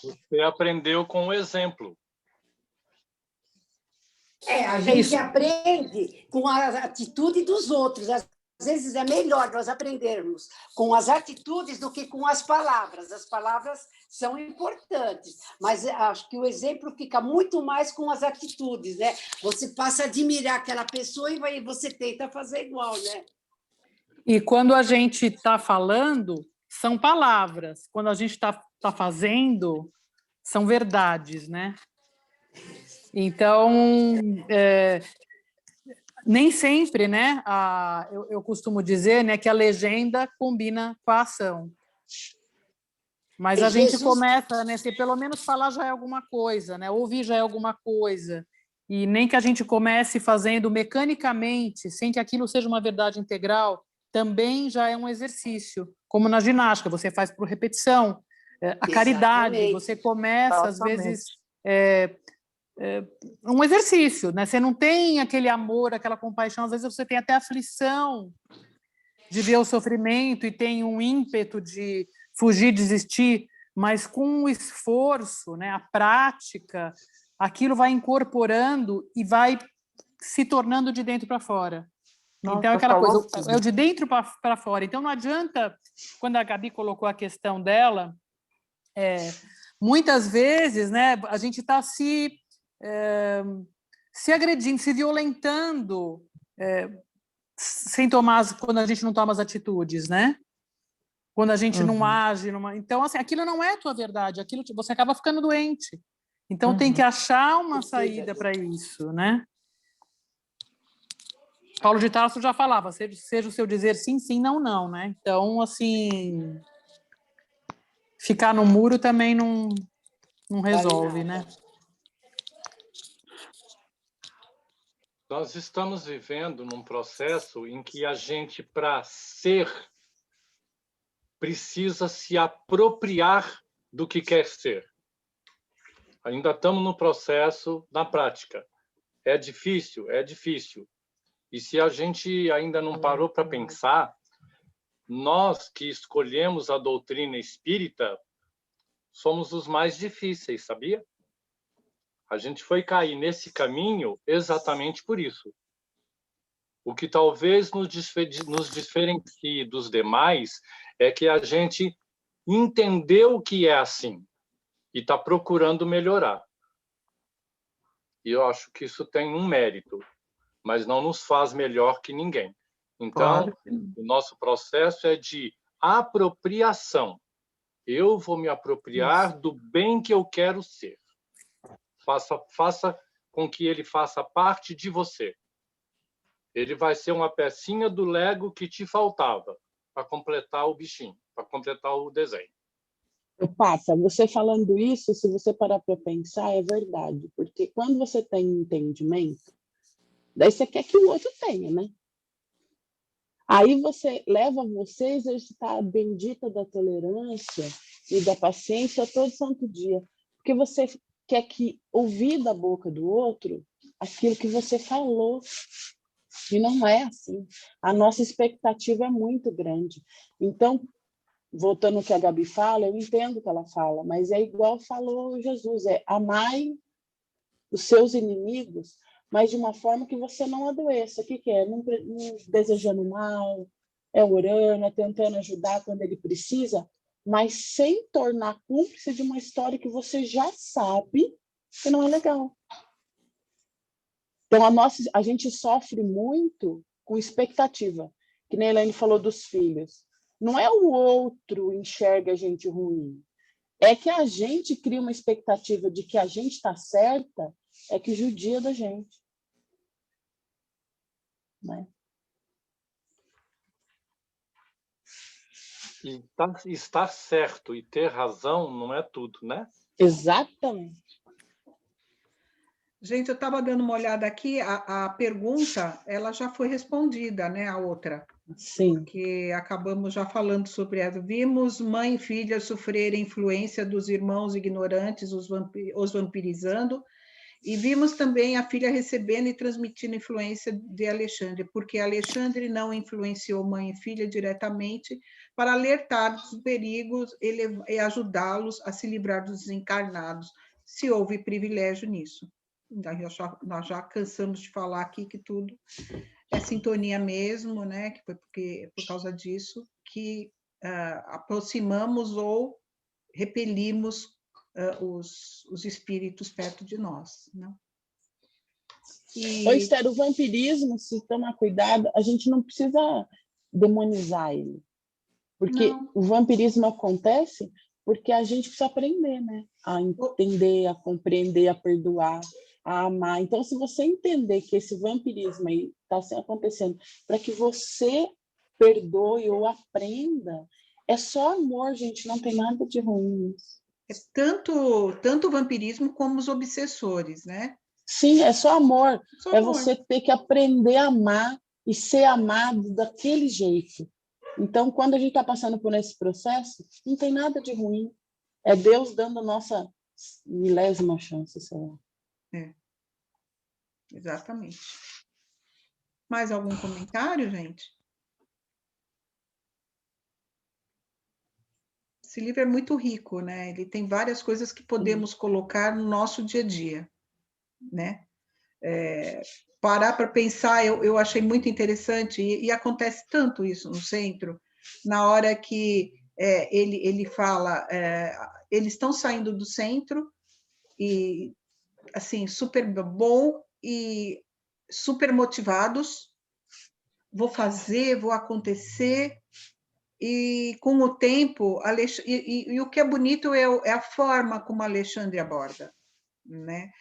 Você aprendeu com o exemplo. A gente aprende com a atitude dos outros. Às vezes é melhor nós aprendermos com as atitudes do que com as palavras. As palavras são importantes, mas acho que o exemplo fica muito mais com as atitudes, né? Você passa a admirar aquela pessoa e você tenta fazer igual, né? E quando a gente está falando, são palavras. Quando a gente está fazendo, são verdades, né? Então, nem sempre, né? Eu costumo dizer, né, que a legenda combina com a ação. Mas a gente começa, né? Se pelo menos falar já é alguma coisa, né? Ouvir já é alguma coisa. e nem que a gente comece fazendo mecanicamente, sem que aquilo seja uma verdade integral, também já é um exercício. Como na ginástica, você faz por repetição. A caridade, você começa, às vezes, um exercício, né? Você não tem aquele amor, aquela compaixão, às vezes você tem até aflição de ver o sofrimento e tem um ímpeto de fugir, desistir, mas com o esforço, né, a prática, aquilo vai incorporando e vai se tornando de dentro para fora. Nossa, então, é aquela coisa, tudo. é o de dentro para fora. Então, não adianta, quando a Gabi colocou a questão dela, muitas vezes, né, a gente está se agredindo, se violentando, sem tomar, quando a gente não toma as atitudes, né? Quando a gente não age. Então, assim, aquilo não é a tua verdade, aquilo você acaba ficando doente. Então, tem que achar uma saída para isso, né? Paulo de Tarso já falava, seja o seu dizer sim, sim, não, não, né? Então, assim, ficar no muro também não resolve, né? Nós estamos vivendo num processo em que a gente, para ser, precisa se apropriar do que quer ser. Ainda estamos no processo, na prática. É difícil, é difícil. E se a gente ainda não parou para pensar, nós que escolhemos a doutrina espírita somos os mais difíceis, sabia? A gente foi cair nesse caminho exatamente por isso. O que talvez nos diferencie dos demais é que a gente entendeu que é assim e está procurando melhorar. E eu acho que isso tem um mérito, mas não nos faz melhor que ninguém. Então, o nosso processo é de apropriação. Eu vou me apropriar do bem que eu quero ser. Faça com que ele faça parte de você. Ele vai ser uma pecinha do Lego que te faltava para completar o bichinho, para completar o desenho. Papa, você falando isso, se você parar para pensar, é verdade. Porque quando você tem entendimento, daí você quer que o outro tenha, né? Aí você leva você a exercitar a bendita da tolerância e da paciência todo santo dia. Porque você quer que ouvir da boca do outro aquilo que você falou. E não é assim. A nossa expectativa é muito grande. Então, voltando ao que a Gabi fala, eu entendo o que ela fala, mas é igual falou Jesus, amai os seus inimigos, mas de uma forma que você não adoeça. O que é? Não desejando mal, orando, tentando ajudar quando ele precisa, mas sem tornar cúmplice de uma história que você já sabe que não é legal. Então, a gente sofre muito com expectativa, que nem a Elaine falou dos filhos. Não é o outro enxerga a gente ruim, é que a gente cria uma expectativa de que a gente está certa, é que judia da gente. Né? E estar certo e ter razão não é tudo, né? Exatamente. Gente, eu estava dando uma olhada aqui, a pergunta, ela já foi respondida, né, a outra. Sim. Porque acabamos já falando sobre ela. Vimos mãe e filha sofrerem influência dos irmãos ignorantes, os vampirizando, e vimos também a filha recebendo e transmitindo influência de Alexandre, porque Alexandre não influenciou mãe e filha diretamente para alertar dos perigos e ajudá-los a se livrar dos desencarnados, se houve privilégio nisso. Nós já cansamos de falar aqui que tudo é sintonia mesmo, né? Que foi por causa disso que aproximamos ou repelimos os espíritos perto de nós. Né? Ô, Esther, o vampirismo, se tomar cuidado, a gente não precisa demonizar ele. Porque o vampirismo acontece porque a gente precisa aprender, né? A entender, a compreender, a perdoar, a amar. Então, se você entender que esse vampirismo aí está acontecendo para que você perdoe ou aprenda, é só amor, gente, não tem nada de ruim nisso. É tanto o vampirismo como os obsessores, né? Sim, é só amor. Só É amor. você ter que aprender a amar e ser amado daquele jeito. Então, quando a gente está passando por esse processo, não tem nada de ruim. É Deus dando a nossa milésima chance, sei lá. É. Exatamente. Mais algum comentário, gente? Esse livro é muito rico, né? Ele tem várias coisas que podemos colocar no nosso dia a dia, né? Parar para pensar, eu achei muito interessante, e acontece tanto isso no centro, na hora que ele fala, eles estão saindo do centro, e assim, super bom e super motivados, vou fazer, vou acontecer, e com o tempo, e o que é bonito é a forma como Alexandre aborda, né?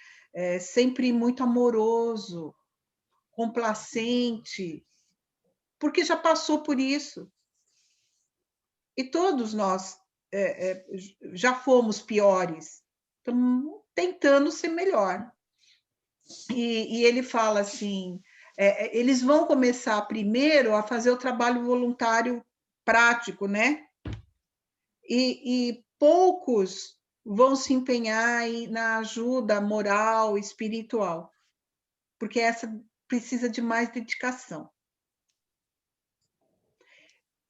Sempre muito amoroso, complacente, porque já passou por isso. E todos nós já fomos piores, estamos tentando ser melhor. E ele fala assim, eles vão começar primeiro a fazer o trabalho voluntário prático, né? E poucos vão se empenhar na ajuda moral, espiritual, porque essa precisa de mais dedicação.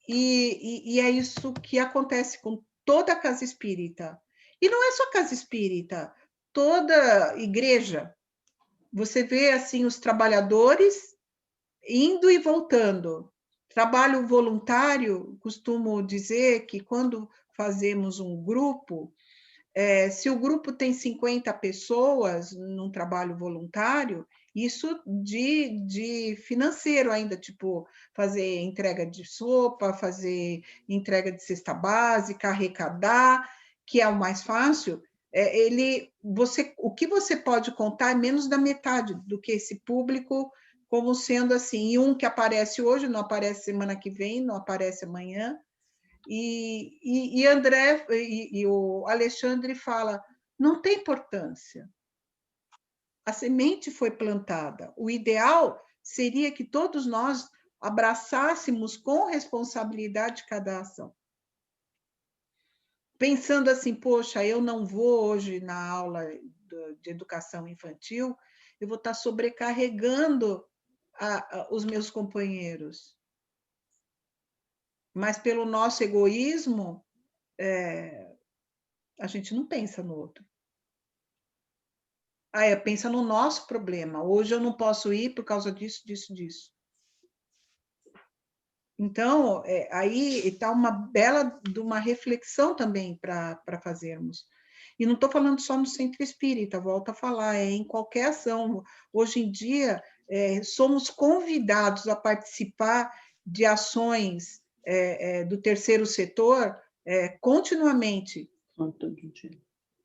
E é isso que acontece com toda a casa espírita. E não é só casa espírita, toda igreja. Você vê assim os trabalhadores indo e voltando. Trabalho voluntário, costumo dizer que quando fazemos um grupo, se o grupo tem 50 pessoas num trabalho voluntário, isso de financeiro ainda, tipo, fazer entrega de sopa, fazer entrega de cesta básica, arrecadar, que é o mais fácil, o que você pode contar é menos da metade do que esse público, como sendo assim, e um que aparece hoje, não aparece semana que vem, não aparece amanhã. E André e o Alexandre fala, não tem importância. A semente foi plantada. O ideal seria que todos nós abraçássemos com responsabilidade cada ação. Pensando assim, poxa, eu não vou hoje na aula de educação infantil, eu vou estar sobrecarregando os meus companheiros. Mas pelo nosso egoísmo, a gente não pensa no outro. Pensa no nosso problema. Hoje eu não posso ir por causa disso, disso, disso. Então, aí está uma bela de uma reflexão também para fazermos. E não estou falando só no centro espírita, volto a falar, em qualquer ação. Hoje em dia, somos convidados a participar de ações do terceiro setor continuamente.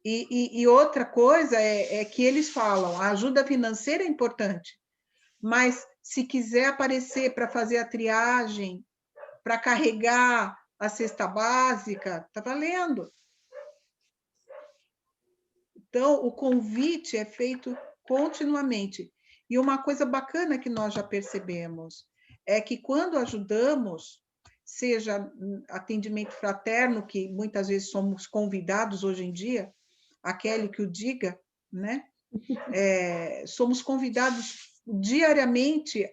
E outra coisa é que eles falam, a ajuda financeira é importante, mas se quiser aparecer para fazer a triagem, para carregar a cesta básica, está valendo. Então, o convite é feito continuamente. E uma coisa bacana que nós já percebemos é que quando ajudamos, seja atendimento fraterno, que muitas vezes somos convidados hoje em dia, a Kelly que o diga, né? Somos convidados diariamente,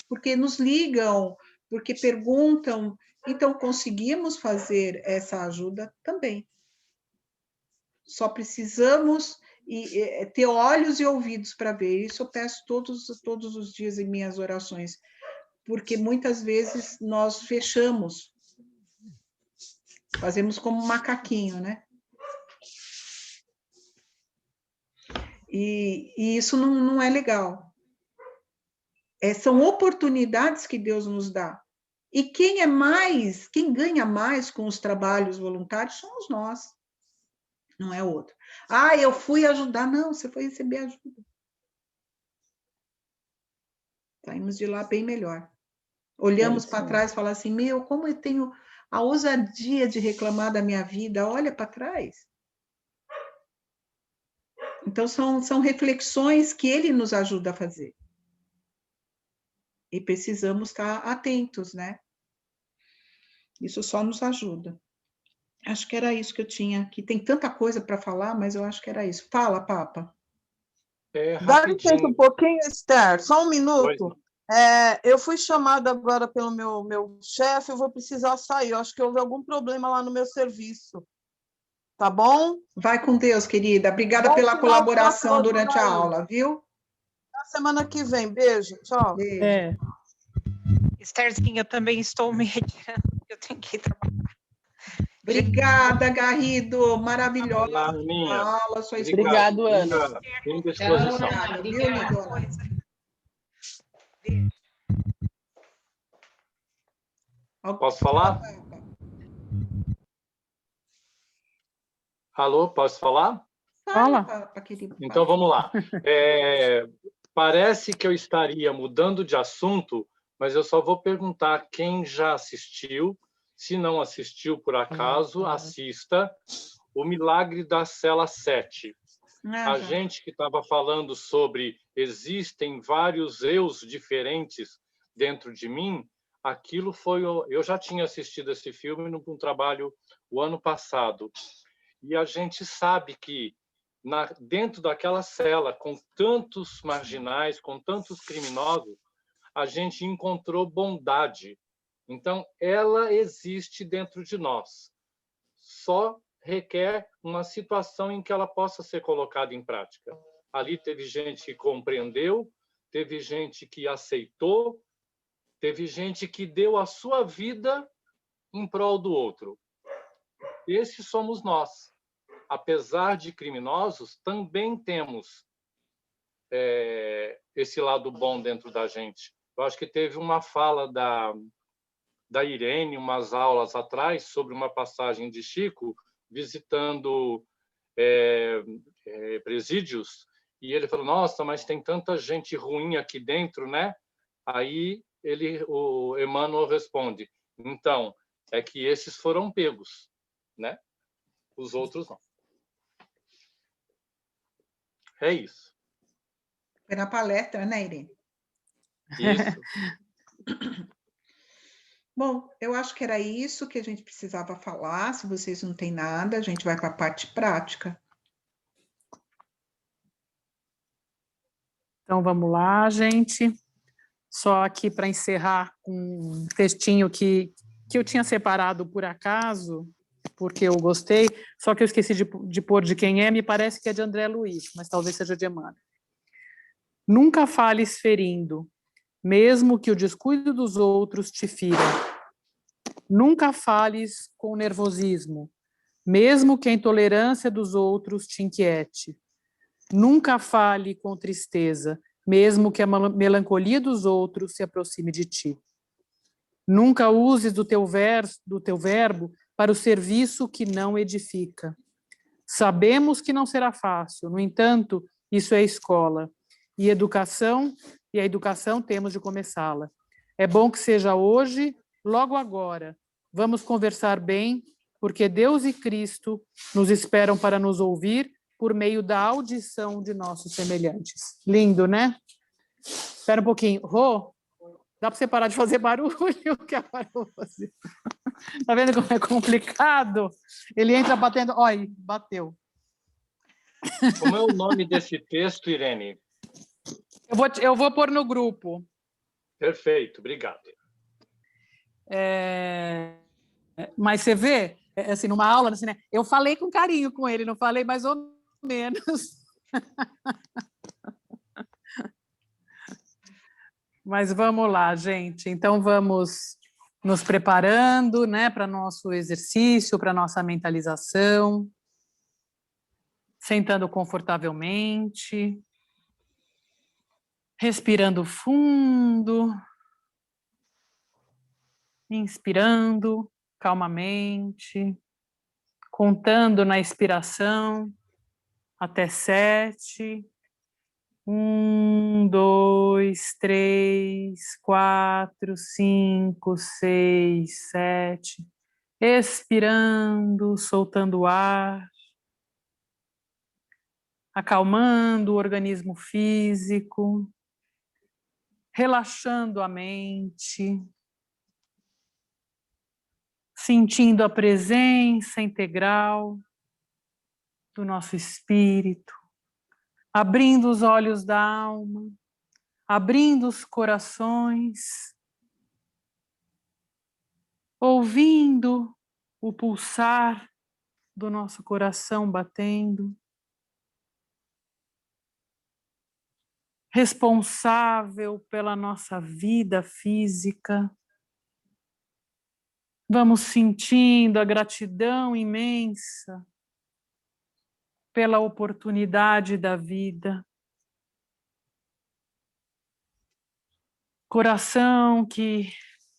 porque nos ligam, porque perguntam, então conseguimos fazer essa ajuda também. Só precisamos ter olhos e ouvidos para ver. Isso eu peço todos os dias em minhas orações, porque muitas vezes nós fechamos, fazemos como um macaquinho, né? E isso não é legal. São oportunidades que Deus nos dá. E quem ganha mais com os trabalhos voluntários somos nós, não é outro. Eu fui ajudar. Não, você foi receber ajuda. Saímos de lá bem melhor. Olhamos para trás e falamos assim, como eu tenho a ousadia de reclamar da minha vida, olha para trás. Então, são reflexões que ele nos ajuda a fazer. E precisamos estar atentos, né? Isso só nos ajuda. Acho que era isso que eu tinha aqui. Tem tanta coisa para falar, mas eu acho que era isso. Fala, Papa. Dá licença um pouquinho, Esther, só um minuto. Pois. Eu fui chamada agora pelo meu chefe, eu vou precisar sair. Eu acho que houve algum problema lá no meu serviço. Tá bom? Vai com Deus, querida. Obrigada Bom pela final colaboração pra todos durante a aí. aula, viu? Até semana que vem. Beijo. Tchau. Beijo. Estherzinha, eu também estou me retirando, eu tenho que ir trabalhar. Obrigada, Garrido. Maravilhosa Olá, Aninha. aula. Sua Obrigado, Ana. Linda exposição. Obrigada, viu, lindona? Posso falar? Alô, posso falar? Fala, Papa, querido. Então, vamos lá. Parece que eu estaria mudando de assunto, mas eu só vou perguntar quem já assistiu. Se não assistiu, por acaso, assista O Milagre da Cela 7. A gente que estava falando sobre existem vários eus diferentes dentro de mim, aquilo foi... Eu já tinha assistido esse filme num trabalho o ano passado. E a gente sabe que dentro daquela cela, com tantos marginais, com tantos criminosos, a gente encontrou bondade. Então, ela existe dentro de nós. Só requer uma situação em que ela possa ser colocada em prática. Ali teve gente que compreendeu, teve gente que aceitou, teve gente que deu a sua vida em prol do outro. Esses somos nós. Apesar de criminosos, também temos esse lado bom dentro da gente. Eu acho que teve uma fala da Irene, umas aulas atrás, sobre uma passagem de Chico visitando presídios, e ele falou, nossa, mas tem tanta gente ruim aqui dentro, né? Aí o Emmanuel responde, então, é que esses foram pegos, né? Os outros não. É isso. Foi na palestra, né, Irene? Isso. Bom, eu acho que era isso que a gente precisava falar. Se vocês não têm nada, a gente vai para a parte prática. Então, vamos lá, gente. Só aqui para encerrar um textinho que eu tinha separado por acaso, porque eu gostei, só que eu esqueci de pôr de quem é, me parece que é de André Luiz, mas talvez seja de Emmanuel. Nunca fales ferindo, mesmo que o descuido dos outros te fira. Nunca fales com nervosismo, mesmo que a intolerância dos outros te inquiete. Nunca fale com tristeza, mesmo que a melancolia dos outros se aproxime de ti. Nunca uses do teu verbo para o serviço que não edifica. Sabemos que não será fácil, no entanto, isso é escola. E a educação temos de começá-la. É bom que seja hoje, logo agora. Vamos conversar bem, porque Deus e Cristo nos esperam para nos ouvir por meio da audição de nossos semelhantes. Lindo, né? Espera um pouquinho. Rô, dá para você parar de fazer barulho? Que agora eu vou fazer. Tá vendo como é complicado? Ele entra batendo... Olha, bateu. Como é o nome desse texto, Irene? Eu vou pôr no grupo. Perfeito, obrigado. Mas você vê, assim, numa aula, assim, né? Eu falei com carinho com ele, não falei mais ou menos. Mas vamos lá, gente. Então, vamos nos preparando, né, para nosso exercício, para nossa mentalização. Sentando confortavelmente. Respirando fundo. Inspirando calmamente. Contando na expiração até 7. 1, 2, 3, 4, 5, 6, 7. Expirando, soltando o ar. acalmando o organismo físico, relaxando a mente, sentindo a presença integral do nosso espírito, abrindo os olhos da alma, abrindo os corações, ouvindo o pulsar do nosso coração batendo, responsável pela nossa vida física. Vamos sentindo a gratidão imensa pela oportunidade da vida. Coração que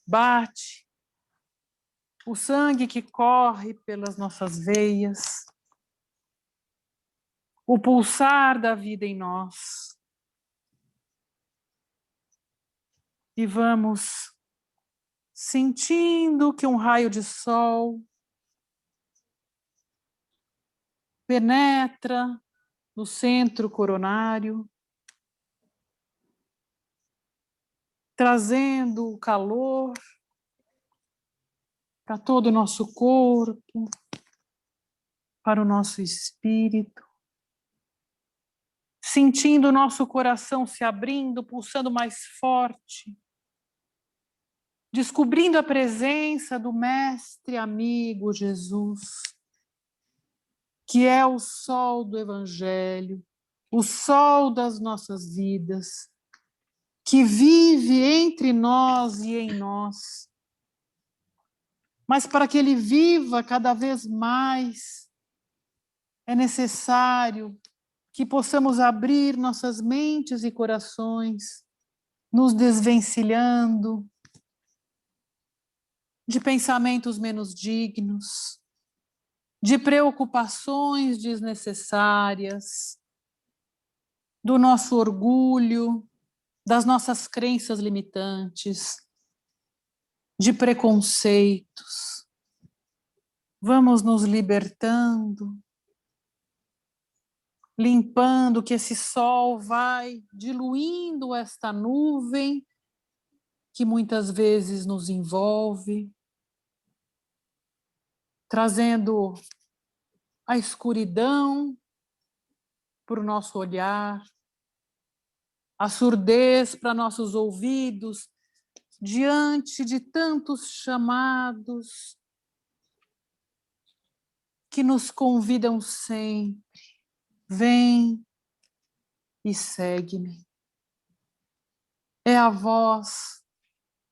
bate, o sangue que corre pelas nossas veias, o pulsar da vida em nós. E vamos sentindo que um raio de sol penetra no centro coronário, trazendo o calor para todo o nosso corpo, para o nosso espírito, sentindo o nosso coração se abrindo, pulsando mais forte, descobrindo a presença do Mestre amigo Jesus, que é o sol do Evangelho, o sol das nossas vidas, que vive entre nós e em nós. Mas para que ele viva cada vez mais, é necessário que possamos abrir nossas mentes e corações, nos desvencilhando de pensamentos menos dignos, de preocupações desnecessárias, do nosso orgulho, das nossas crenças limitantes, de preconceitos. Vamos nos libertando, limpando, que esse sol vai diluindo esta nuvem que muitas vezes nos envolve, trazendo a escuridão para o nosso olhar, a surdez para nossos ouvidos, diante de tantos chamados que nos convidam sempre. Vem e segue-me. É a voz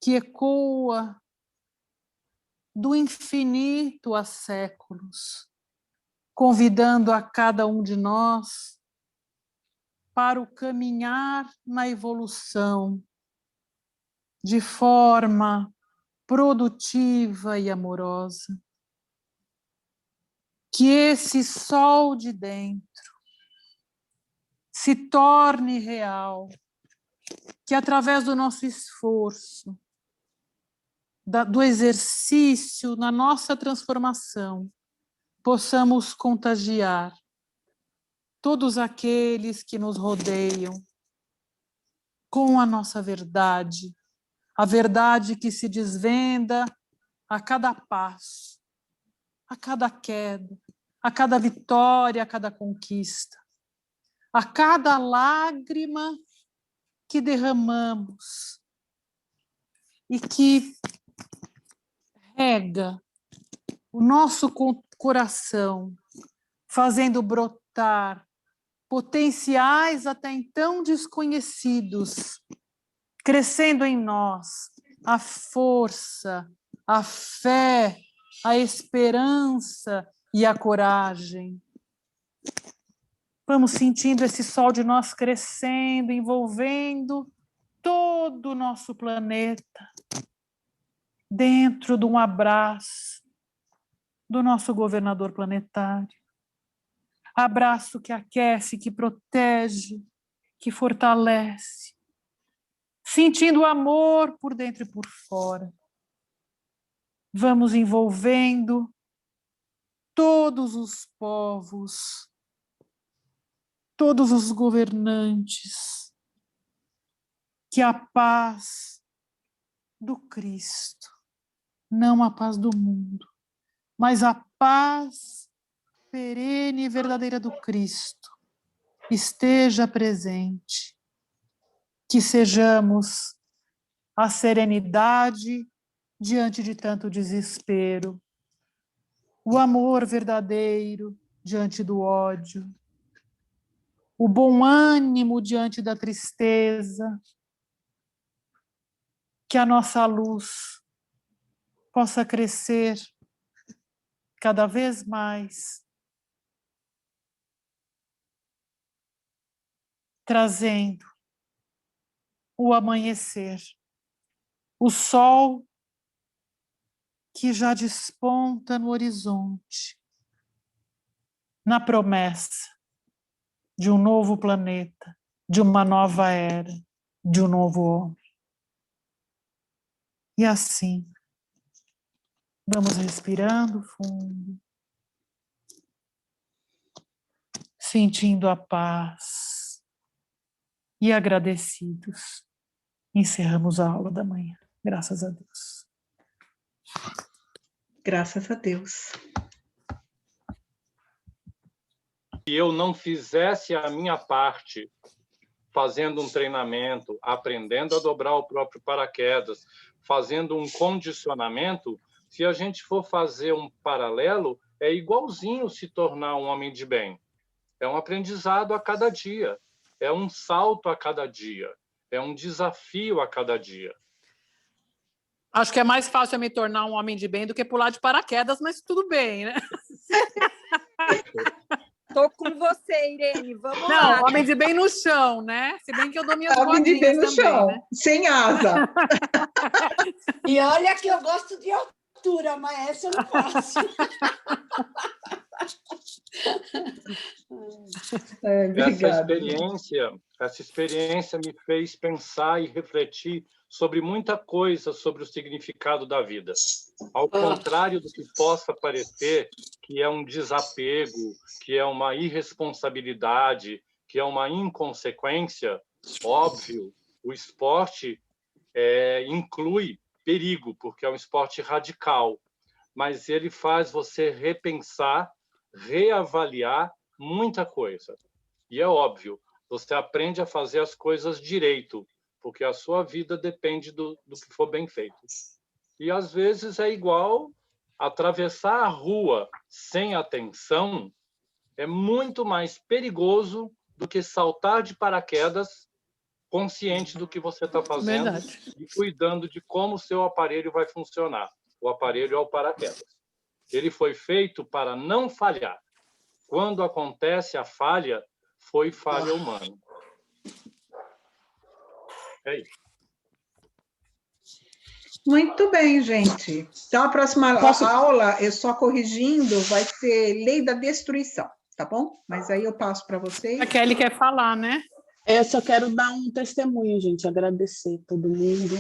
que ecoa do infinito há séculos, convidando a cada um de nós para o caminhar na evolução de forma produtiva e amorosa. Que esse sol de dentro se torne real, que através do nosso esforço, do exercício na nossa transformação, possamos contagiar todos aqueles que nos rodeiam com a nossa verdade, a verdade que se desvenda a cada passo, a cada queda, a cada vitória, a cada conquista, a cada lágrima que derramamos e que rega o nosso coração, fazendo brotar potenciais até então desconhecidos, crescendo em nós a força, a fé, a esperança e a coragem. Vamos sentindo esse sol de nós crescendo, envolvendo todo o nosso planeta, dentro de um abraço do nosso governador planetário. Abraço que aquece, que protege, que fortalece, sentindo o amor por dentro e por fora. Vamos envolvendo todos os povos todos os governantes, que a paz do Cristo, não a paz do mundo, mas a paz perene e verdadeira do Cristo, esteja presente, que sejamos a serenidade diante de tanto desespero, o amor verdadeiro diante do ódio, o bom ânimo diante da tristeza, que a nossa luz possa crescer cada vez mais, trazendo o amanhecer, o sol que já desponta no horizonte, na promessa de um novo planeta, de uma nova era, de um novo homem. E assim, vamos respirando fundo, sentindo a paz e agradecidos. Encerramos a aula da manhã. Graças a Deus. Graças a Deus. Se eu não fizesse a minha parte, fazendo um treinamento, aprendendo a dobrar o próprio paraquedas, fazendo um condicionamento, se a gente for fazer um paralelo, é igualzinho se tornar um homem de bem. É um aprendizado a cada dia, é um salto a cada dia, é um desafio a cada dia. Acho que é mais fácil eu me tornar um homem de bem do que pular de paraquedas, mas tudo bem, né? Tô com você, Irene, vamos Não, lá. homem de bem no chão, né? Se bem que eu dou minhas Homem de bem rodinhas no também, chão, né? sem asa. E olha que eu gosto de altura, mas essa eu não posso. Essa experiência me fez pensar e refletir sobre muita coisa sobre o significado da vida. Ao contrário do que possa parecer que é um desapego, que é uma irresponsabilidade, que é uma inconsequência, óbvio, o esporte inclui perigo, porque é um esporte radical, mas ele faz você repensar, reavaliar muita coisa. E é óbvio, você aprende a fazer as coisas direito, porque a sua vida depende do que for bem feito. E, às vezes, é igual atravessar a rua sem atenção, é muito mais perigoso do que saltar de paraquedas consciente do que você está fazendo. Verdade. E cuidando de como o seu aparelho vai funcionar. O aparelho é o paraquedas. Ele foi feito para não falhar. Quando acontece a falha, foi falha humana. É isso. Muito bem, gente. Então, a próxima aula, eu só corrigindo, vai ser lei da destruição, tá bom? Mas aí eu passo para vocês. A Kelly quer falar, né? Eu só quero dar um testemunho, gente, agradecer todo mundo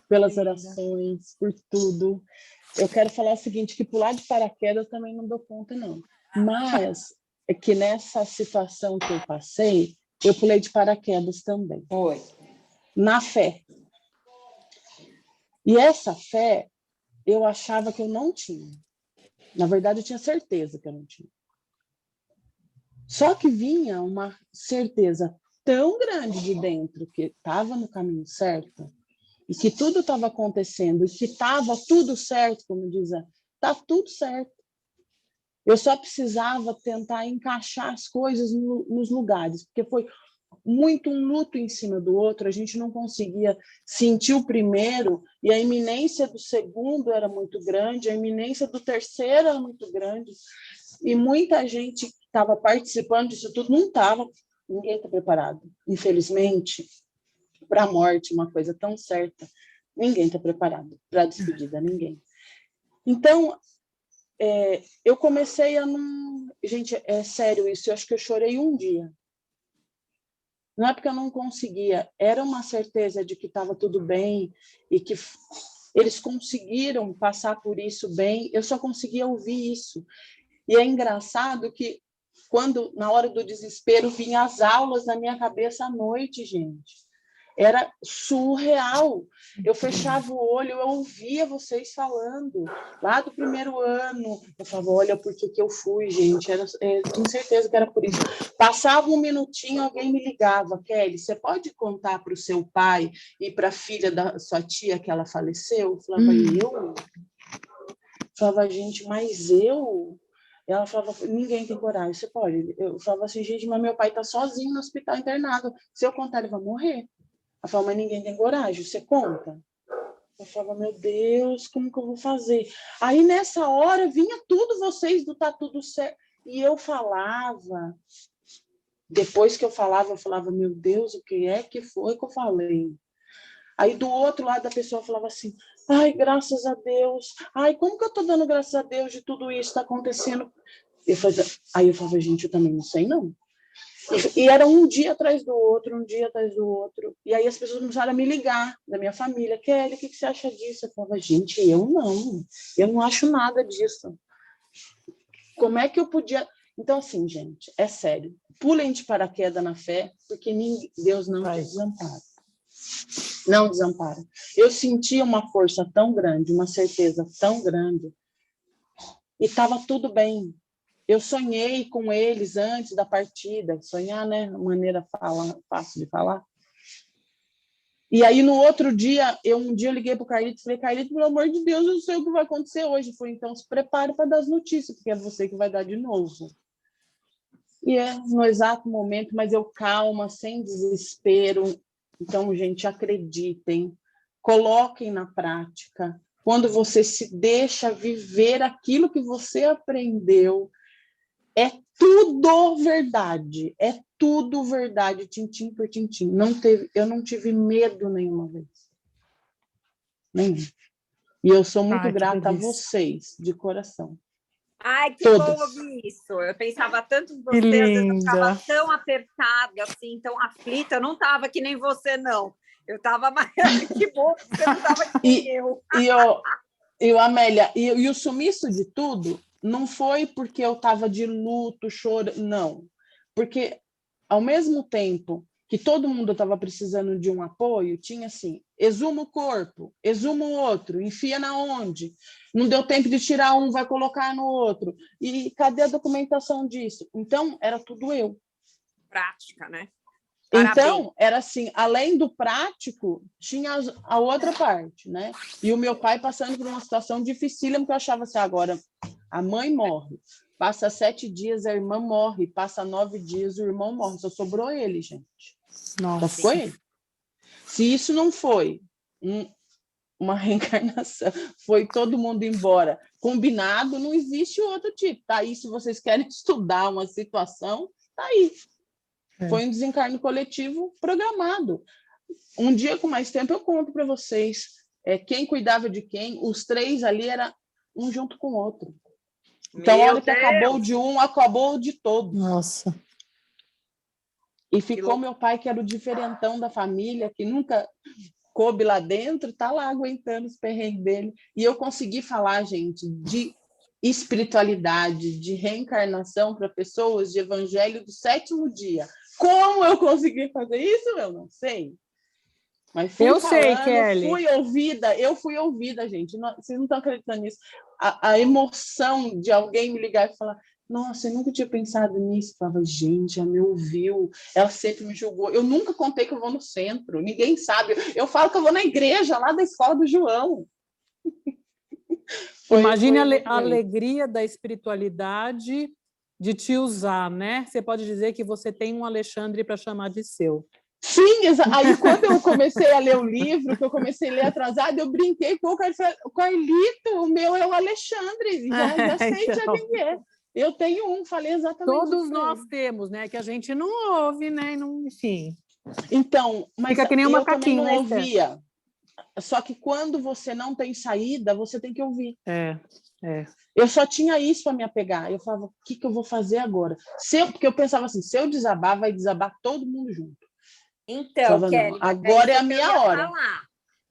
pelas orações, por tudo. Eu quero falar o seguinte, que pular de paraquedas também não dou conta, não. Mas é que nessa situação que eu passei, eu pulei de paraquedas também. Foi. Na fé. E essa fé, eu achava que eu não tinha. Na verdade, eu tinha certeza que eu não tinha. Só que vinha uma certeza tão grande de dentro que estava no caminho certo, e que tudo estava acontecendo, e que estava tudo certo, como diz, está tudo certo. Eu só precisava tentar encaixar as coisas nos lugares, porque foi muito um luto em cima do outro, a gente não conseguia sentir o primeiro, e a iminência do segundo era muito grande, a iminência do terceiro era muito grande, e muita gente que estava participando disso tudo não estava, ninguém está preparado. Infelizmente, para a morte, uma coisa tão certa, ninguém está preparado para a despedida, ninguém. Então, eu comecei a não... Gente, é sério isso, eu acho que eu chorei um dia. Não é porque eu não conseguia, era uma certeza de que estava tudo bem e que eles conseguiram passar por isso bem, eu só conseguia ouvir isso. E é engraçado que quando, na hora do desespero, vinha as aulas na minha cabeça à noite, gente. Era surreal. Eu fechava o olho, eu ouvia vocês falando, lá do primeiro ano. Eu falava, olha, por que eu fui, gente? Tinha certeza que era por isso. Passava um minutinho, alguém me ligava. Kelly, você pode contar para o seu pai e para a filha da sua tia que ela faleceu? Eu falava, eu? Eu falava, gente, mas eu? Ela falava, ninguém tem coragem, você pode? Eu falava assim, gente, mas meu pai está sozinho no hospital internado. Se eu contar, ele vai morrer. Ela falava, mas ninguém tem coragem, você conta? Eu falava, meu Deus, como que eu vou fazer? Aí, nessa hora, vinha tudo vocês do tá tudo certo. E eu falava, depois que eu falava, meu Deus, o que é que foi que eu falei? Aí, do outro lado da pessoa, falava assim, ai, graças a Deus. Ai, como que eu tô dando graças a Deus de tudo isso está acontecendo? Aí eu falava, gente, eu também não sei, não. E era um dia atrás do outro, um dia atrás do outro. E aí as pessoas começaram a me ligar, da minha família. Kelly, o que você acha disso? Eu falava, gente, eu não acho nada disso. Como é que eu podia... Então, assim, gente, é sério. Pulem de paraquedas na fé, porque Deus não te desampara. Não desampara. Eu sentia uma força tão grande, uma certeza tão grande, e estava tudo bem. Eu sonhei com eles antes da partida. Sonhar, né? Maneira fácil de falar. E aí, no outro dia, um dia eu liguei para o Carlito e falei, Carlito, pelo amor de Deus, eu não sei o que vai acontecer hoje. Foi, então, se prepare para dar as notícias, porque é você que vai dar de novo. E é no exato momento, mas eu calma, sem desespero. Então, gente, acreditem, coloquem na prática. Quando você se deixa viver aquilo que você aprendeu, é tudo verdade, tintim por tintim. Eu não tive medo nenhuma vez. Nenhum. E eu sou muito grata a vocês, de coração. Ai, que Todas. bom ouvir isso. Eu pensava tanto em Que você, às vezes eu linda. ficava tão apertada, assim, tão aflita. Eu não estava que nem você, não. Eu estava mais... Que bom que você não estava que nem eu. E Amélia, e o sumiço de tudo não foi porque eu estava de luto, chorando, não. Porque, ao mesmo tempo que todo mundo estava precisando de um apoio, tinha assim, exuma o corpo, exuma o outro, enfia na onde? Não deu tempo de tirar um, vai colocar no outro. E cadê a documentação disso? Então, era tudo eu. Prática, né? Então, era assim, além do prático, tinha a outra parte, né? E o meu pai passando por uma situação dificílima, que eu achava assim, agora, a mãe morre, passa 7 dias, a irmã morre, passa 9 dias, o irmão morre, só sobrou ele, gente. Nossa. Só ficou ele. Se isso não foi uma reencarnação, foi todo mundo embora, combinado, não existe outro tipo. Tá aí, se vocês querem estudar uma situação, tá aí. Foi um desencarne coletivo programado. Um dia com mais tempo eu conto para vocês quem cuidava de quem, os 3 ali era um junto com o outro. Então, a hora que acabou de um, acabou de todos. Nossa. E ficou meu pai, que era o diferentão da família, que nunca coube lá dentro, tá lá aguentando os perrengues dele. E eu consegui falar, gente, de espiritualidade, de reencarnação para pessoas de evangelho do 7º dia. Como eu consegui fazer isso? Eu não sei. Mas fui sei, Kelly. Eu fui ouvida, gente. Vocês não estão acreditando nisso. A emoção de alguém me ligar e falar, nossa, eu nunca tinha pensado nisso. Eu falava, gente, ela me ouviu. Ela sempre me julgou. Eu nunca contei que eu vou no centro. Ninguém sabe. Eu falo que eu vou na igreja, lá da escola do João. Imagine a alegria da espiritualidade de te usar, né? Você pode dizer que você tem um Alexandre para chamar de seu. Sim, aí quando eu comecei a ler o livro, que eu comecei a ler atrasado, eu brinquei com o Carlito, o meu é o Alexandre, já sei já quem é. Eu tenho um, falei exatamente Todos isso. Nós temos, né? Que a gente não ouve, né? Não, enfim. Então, mas fica que nem um macaquinho, eu também não né, ouvia. Só que quando você não tem saída, você tem que ouvir. Eu só tinha isso para me apegar. Eu falava, o que eu vou fazer agora? Porque eu pensava assim, se eu desabar, vai desabar todo mundo junto. Então, falava, Kelly, agora é a minha hora.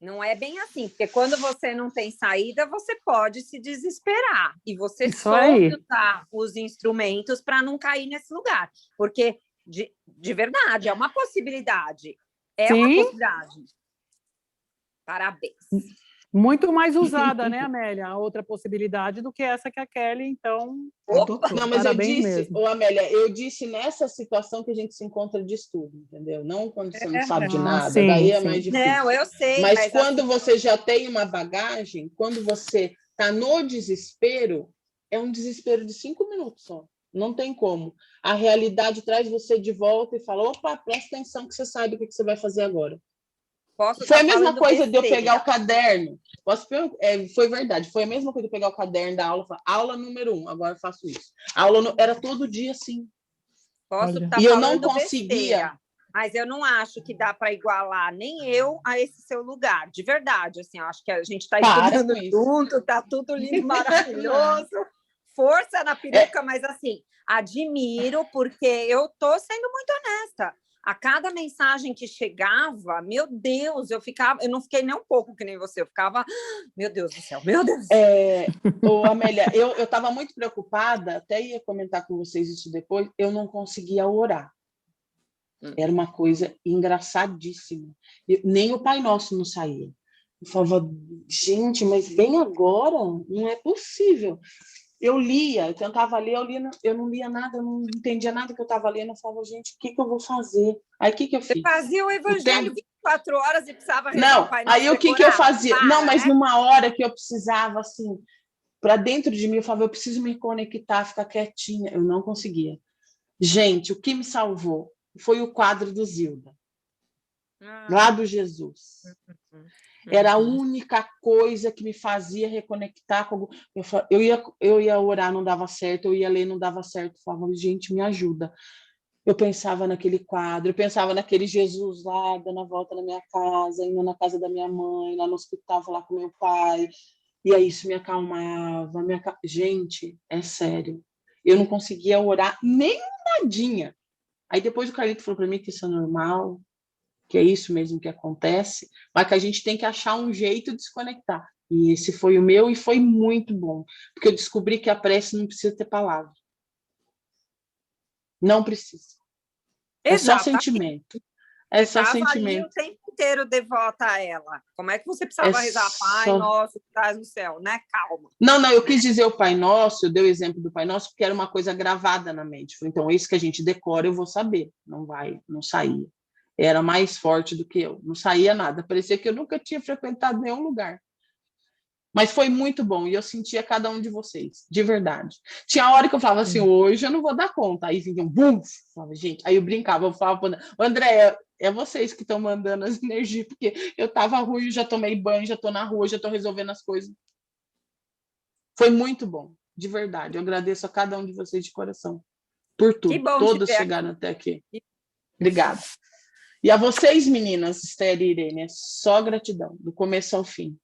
Não é bem assim, porque quando você não tem saída, você pode se desesperar. E você soube usar os instrumentos para não cair nesse lugar. Porque, de verdade, é uma possibilidade. É uma possibilidade. Parabéns. Muito mais usada, né, Amélia? A outra possibilidade do que essa que a Kelly, então... Não, mas eu disse, Amélia, eu disse nessa situação que a gente se encontra de estudo, entendeu? Não quando você não sabe de nada, sim, daí é mais difícil. Não, eu sei. Mas quando assim... você já tem uma bagagem, quando você está no desespero, é um desespero de 5 minutos só. Não tem como. A realidade traz você de volta e fala, opa, presta atenção que você sabe o que você vai fazer agora. Foi a mesma coisa de eu pegar o caderno. Foi verdade. Foi a mesma coisa de eu pegar o caderno da aula e falar, aula número 1, agora eu faço isso. Era todo dia assim. Posso estar e eu não conseguia. Besteira, mas eu não acho que dá para igualar nem eu a esse seu lugar. De verdade, assim, eu acho que a gente está estudando junto, está tudo lindo, maravilhoso. Força na peruca, mas assim, admiro, porque eu estou sendo muito honesta. A cada mensagem que chegava, meu Deus, eu não fiquei nem um pouco que nem você, eu ficava, meu Deus do céu, meu Deus. Amélia, eu estava muito preocupada, até ia comentar com vocês isso depois, eu não conseguia orar. Era uma coisa engraçadíssima. Nem o Pai Nosso não saía. Eu falava, gente, mas bem agora? Não é possível. Eu lia, eu tentava ler, eu não lia nada, eu não entendia nada que eu estava lendo. Eu falava, gente, o que eu vou fazer? Aí, o que eu fiz? Você fazia o evangelho 24 horas e precisava rezar o Pai Nosso. Aí, o que eu fazia? Não, mas numa hora que eu precisava, assim, para dentro de mim, eu falava, eu preciso me conectar, ficar quietinha. Eu não conseguia. Gente, o que me salvou foi o quadro do Zilda, lá do Jesus. Era a única coisa que me fazia reconectar com... Eu ia orar, não dava certo, eu ia ler, não dava certo. Eu falava, gente, me ajuda. Eu pensava naquele quadro, eu pensava naquele Jesus lá, dando a volta na minha casa, indo na casa da minha mãe, lá no hospital, lá com meu pai. E aí isso me acalmava. Gente, é sério. Eu não conseguia orar nem nadinha. Aí depois o Carlito falou para mim que isso é normal, que é isso mesmo que acontece, mas que a gente tem que achar um jeito de se conectar. E esse foi o meu e foi muito bom, porque eu descobri que a prece não precisa ter palavra. Não precisa. É só sentimento. É só sentimento. Ali o tempo inteiro devota a ela. Como é que você precisava rezar, Pai Nosso que estás no céu, né? Calma. Não, eu quis dizer o Pai Nosso, eu dei o exemplo do Pai Nosso, porque era uma coisa gravada na mente. Então, isso que a gente decora, eu vou saber. Não saía. Era mais forte do que eu. Não saía nada. Parecia que eu nunca tinha frequentado nenhum lugar. Mas foi muito bom. E eu sentia cada um de vocês. De verdade. Tinha hora que eu falava assim, hoje eu não vou dar conta. Aí vinha um bum. Falava, gente. Aí eu brincava. Eu falava, André, é vocês que estão mandando as energias. Porque eu estava ruim, já tomei banho, já estou na rua, já estou resolvendo as coisas. Foi muito bom. De verdade. Eu agradeço a cada um de vocês de coração. Por tudo. Todos chegaram até aqui. Obrigada. E a vocês, meninas, Esther e Irene, é só gratidão, do começo ao fim.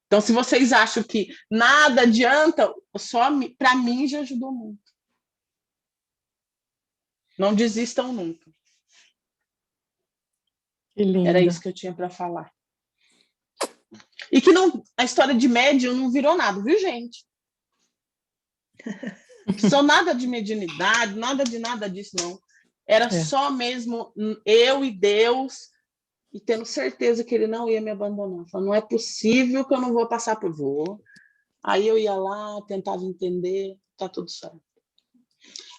Então, se vocês acham que nada adianta, só para mim já ajudou muito. Não desistam nunca. Que lindo. Era isso que eu tinha para falar. E que a história de médium não virou nada, viu, gente? Só nada de mediunidade, nada disso, não. Era só mesmo eu e Deus, e tendo certeza que ele não ia me abandonar. Falei, não é possível que eu não vou passar por voo. Aí eu ia lá, tentava entender, tá tudo certo.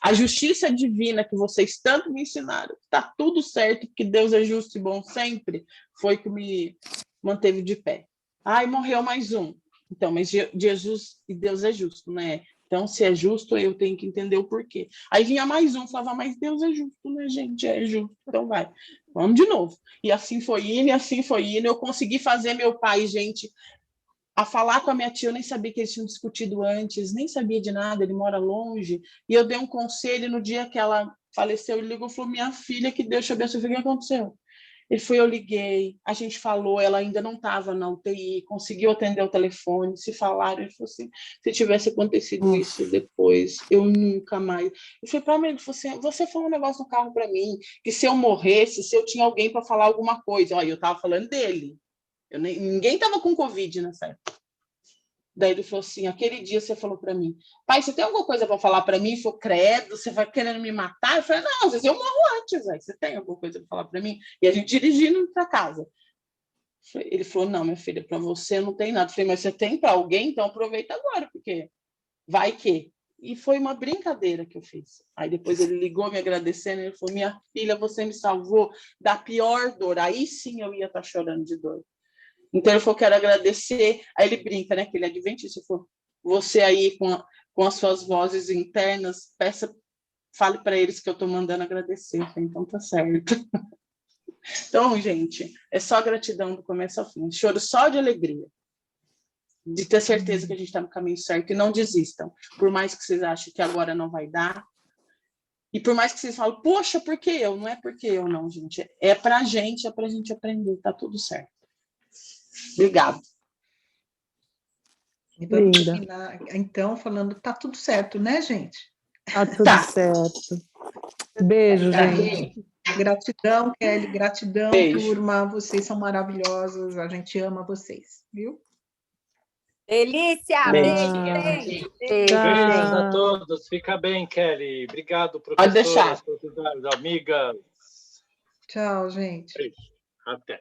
A justiça divina que vocês tanto me ensinaram, tá tudo certo, porque Deus é justo e bom sempre, foi que me manteve de pé. Ai, morreu mais um. Então, mas Jesus e Deus é justo, né? Então, se é justo, eu tenho que entender o porquê. Aí vinha mais um, falava, mas Deus é justo, né, gente? É justo, então vai. Vamos de novo. E assim foi indo, Eu consegui fazer meu pai, gente, a falar com a minha tia. Eu nem sabia que eles tinham discutido antes, nem sabia de nada, ele mora longe. E eu dei um conselho no dia que ela faleceu, ele ligou e falou, minha filha, que Deus te abençoe. O que aconteceu? Ele foi, eu liguei, a gente falou, ela ainda não estava na UTI, conseguiu atender o telefone, se falaram, ele falou assim, se tivesse acontecido isso depois, eu nunca mais... Eu falei para ele, falou assim, você falou um negócio no carro para mim, que se eu morresse, se eu tinha alguém para falar alguma coisa, olha, eu estava falando dele, ninguém estava com Covid nessa época. Daí ele falou assim, aquele dia você falou para mim, pai, você tem alguma coisa para falar para mim? Eu falei, credo, você vai querendo me matar? Eu falei, não, às vezes eu morro antes, véio. Você tem alguma coisa para falar para mim? E a gente dirigindo para casa. Ele falou, não, minha filha, para você não tem nada. Eu falei, mas você tem para alguém? Então aproveita agora, porque vai que... E foi uma brincadeira que eu fiz. Aí depois ele ligou me agradecendo, ele falou, minha filha, você me salvou da pior dor. Aí sim eu ia estar chorando de dor. Então, ele falou, quero agradecer. Aí ele brinca, né, que ele é adventista. Ele falou, você aí com as suas vozes internas, fale para eles que eu estou mandando agradecer. Eu falei, então tá certo. Então, gente, é só gratidão do começo ao fim. Choro só de alegria, de ter certeza que a gente está no caminho certo e não desistam. Por mais que vocês achem que agora não vai dar, e por mais que vocês falem, poxa, por que eu? Não é porque eu, não, gente. É para a gente aprender, tá tudo certo. Obrigada. E vamos terminar, então, falando, tá tudo certo, né, gente? Tá tudo certo. Beijo, gente. Gratidão, Kelly, gratidão, Beijo. turma, vocês são maravilhosos, a gente ama vocês, viu? Delícia! Beijo. Beijos a todos, fica bem, Kelly. Obrigado, professora, amigas. Tchau, gente. Beijo. Até.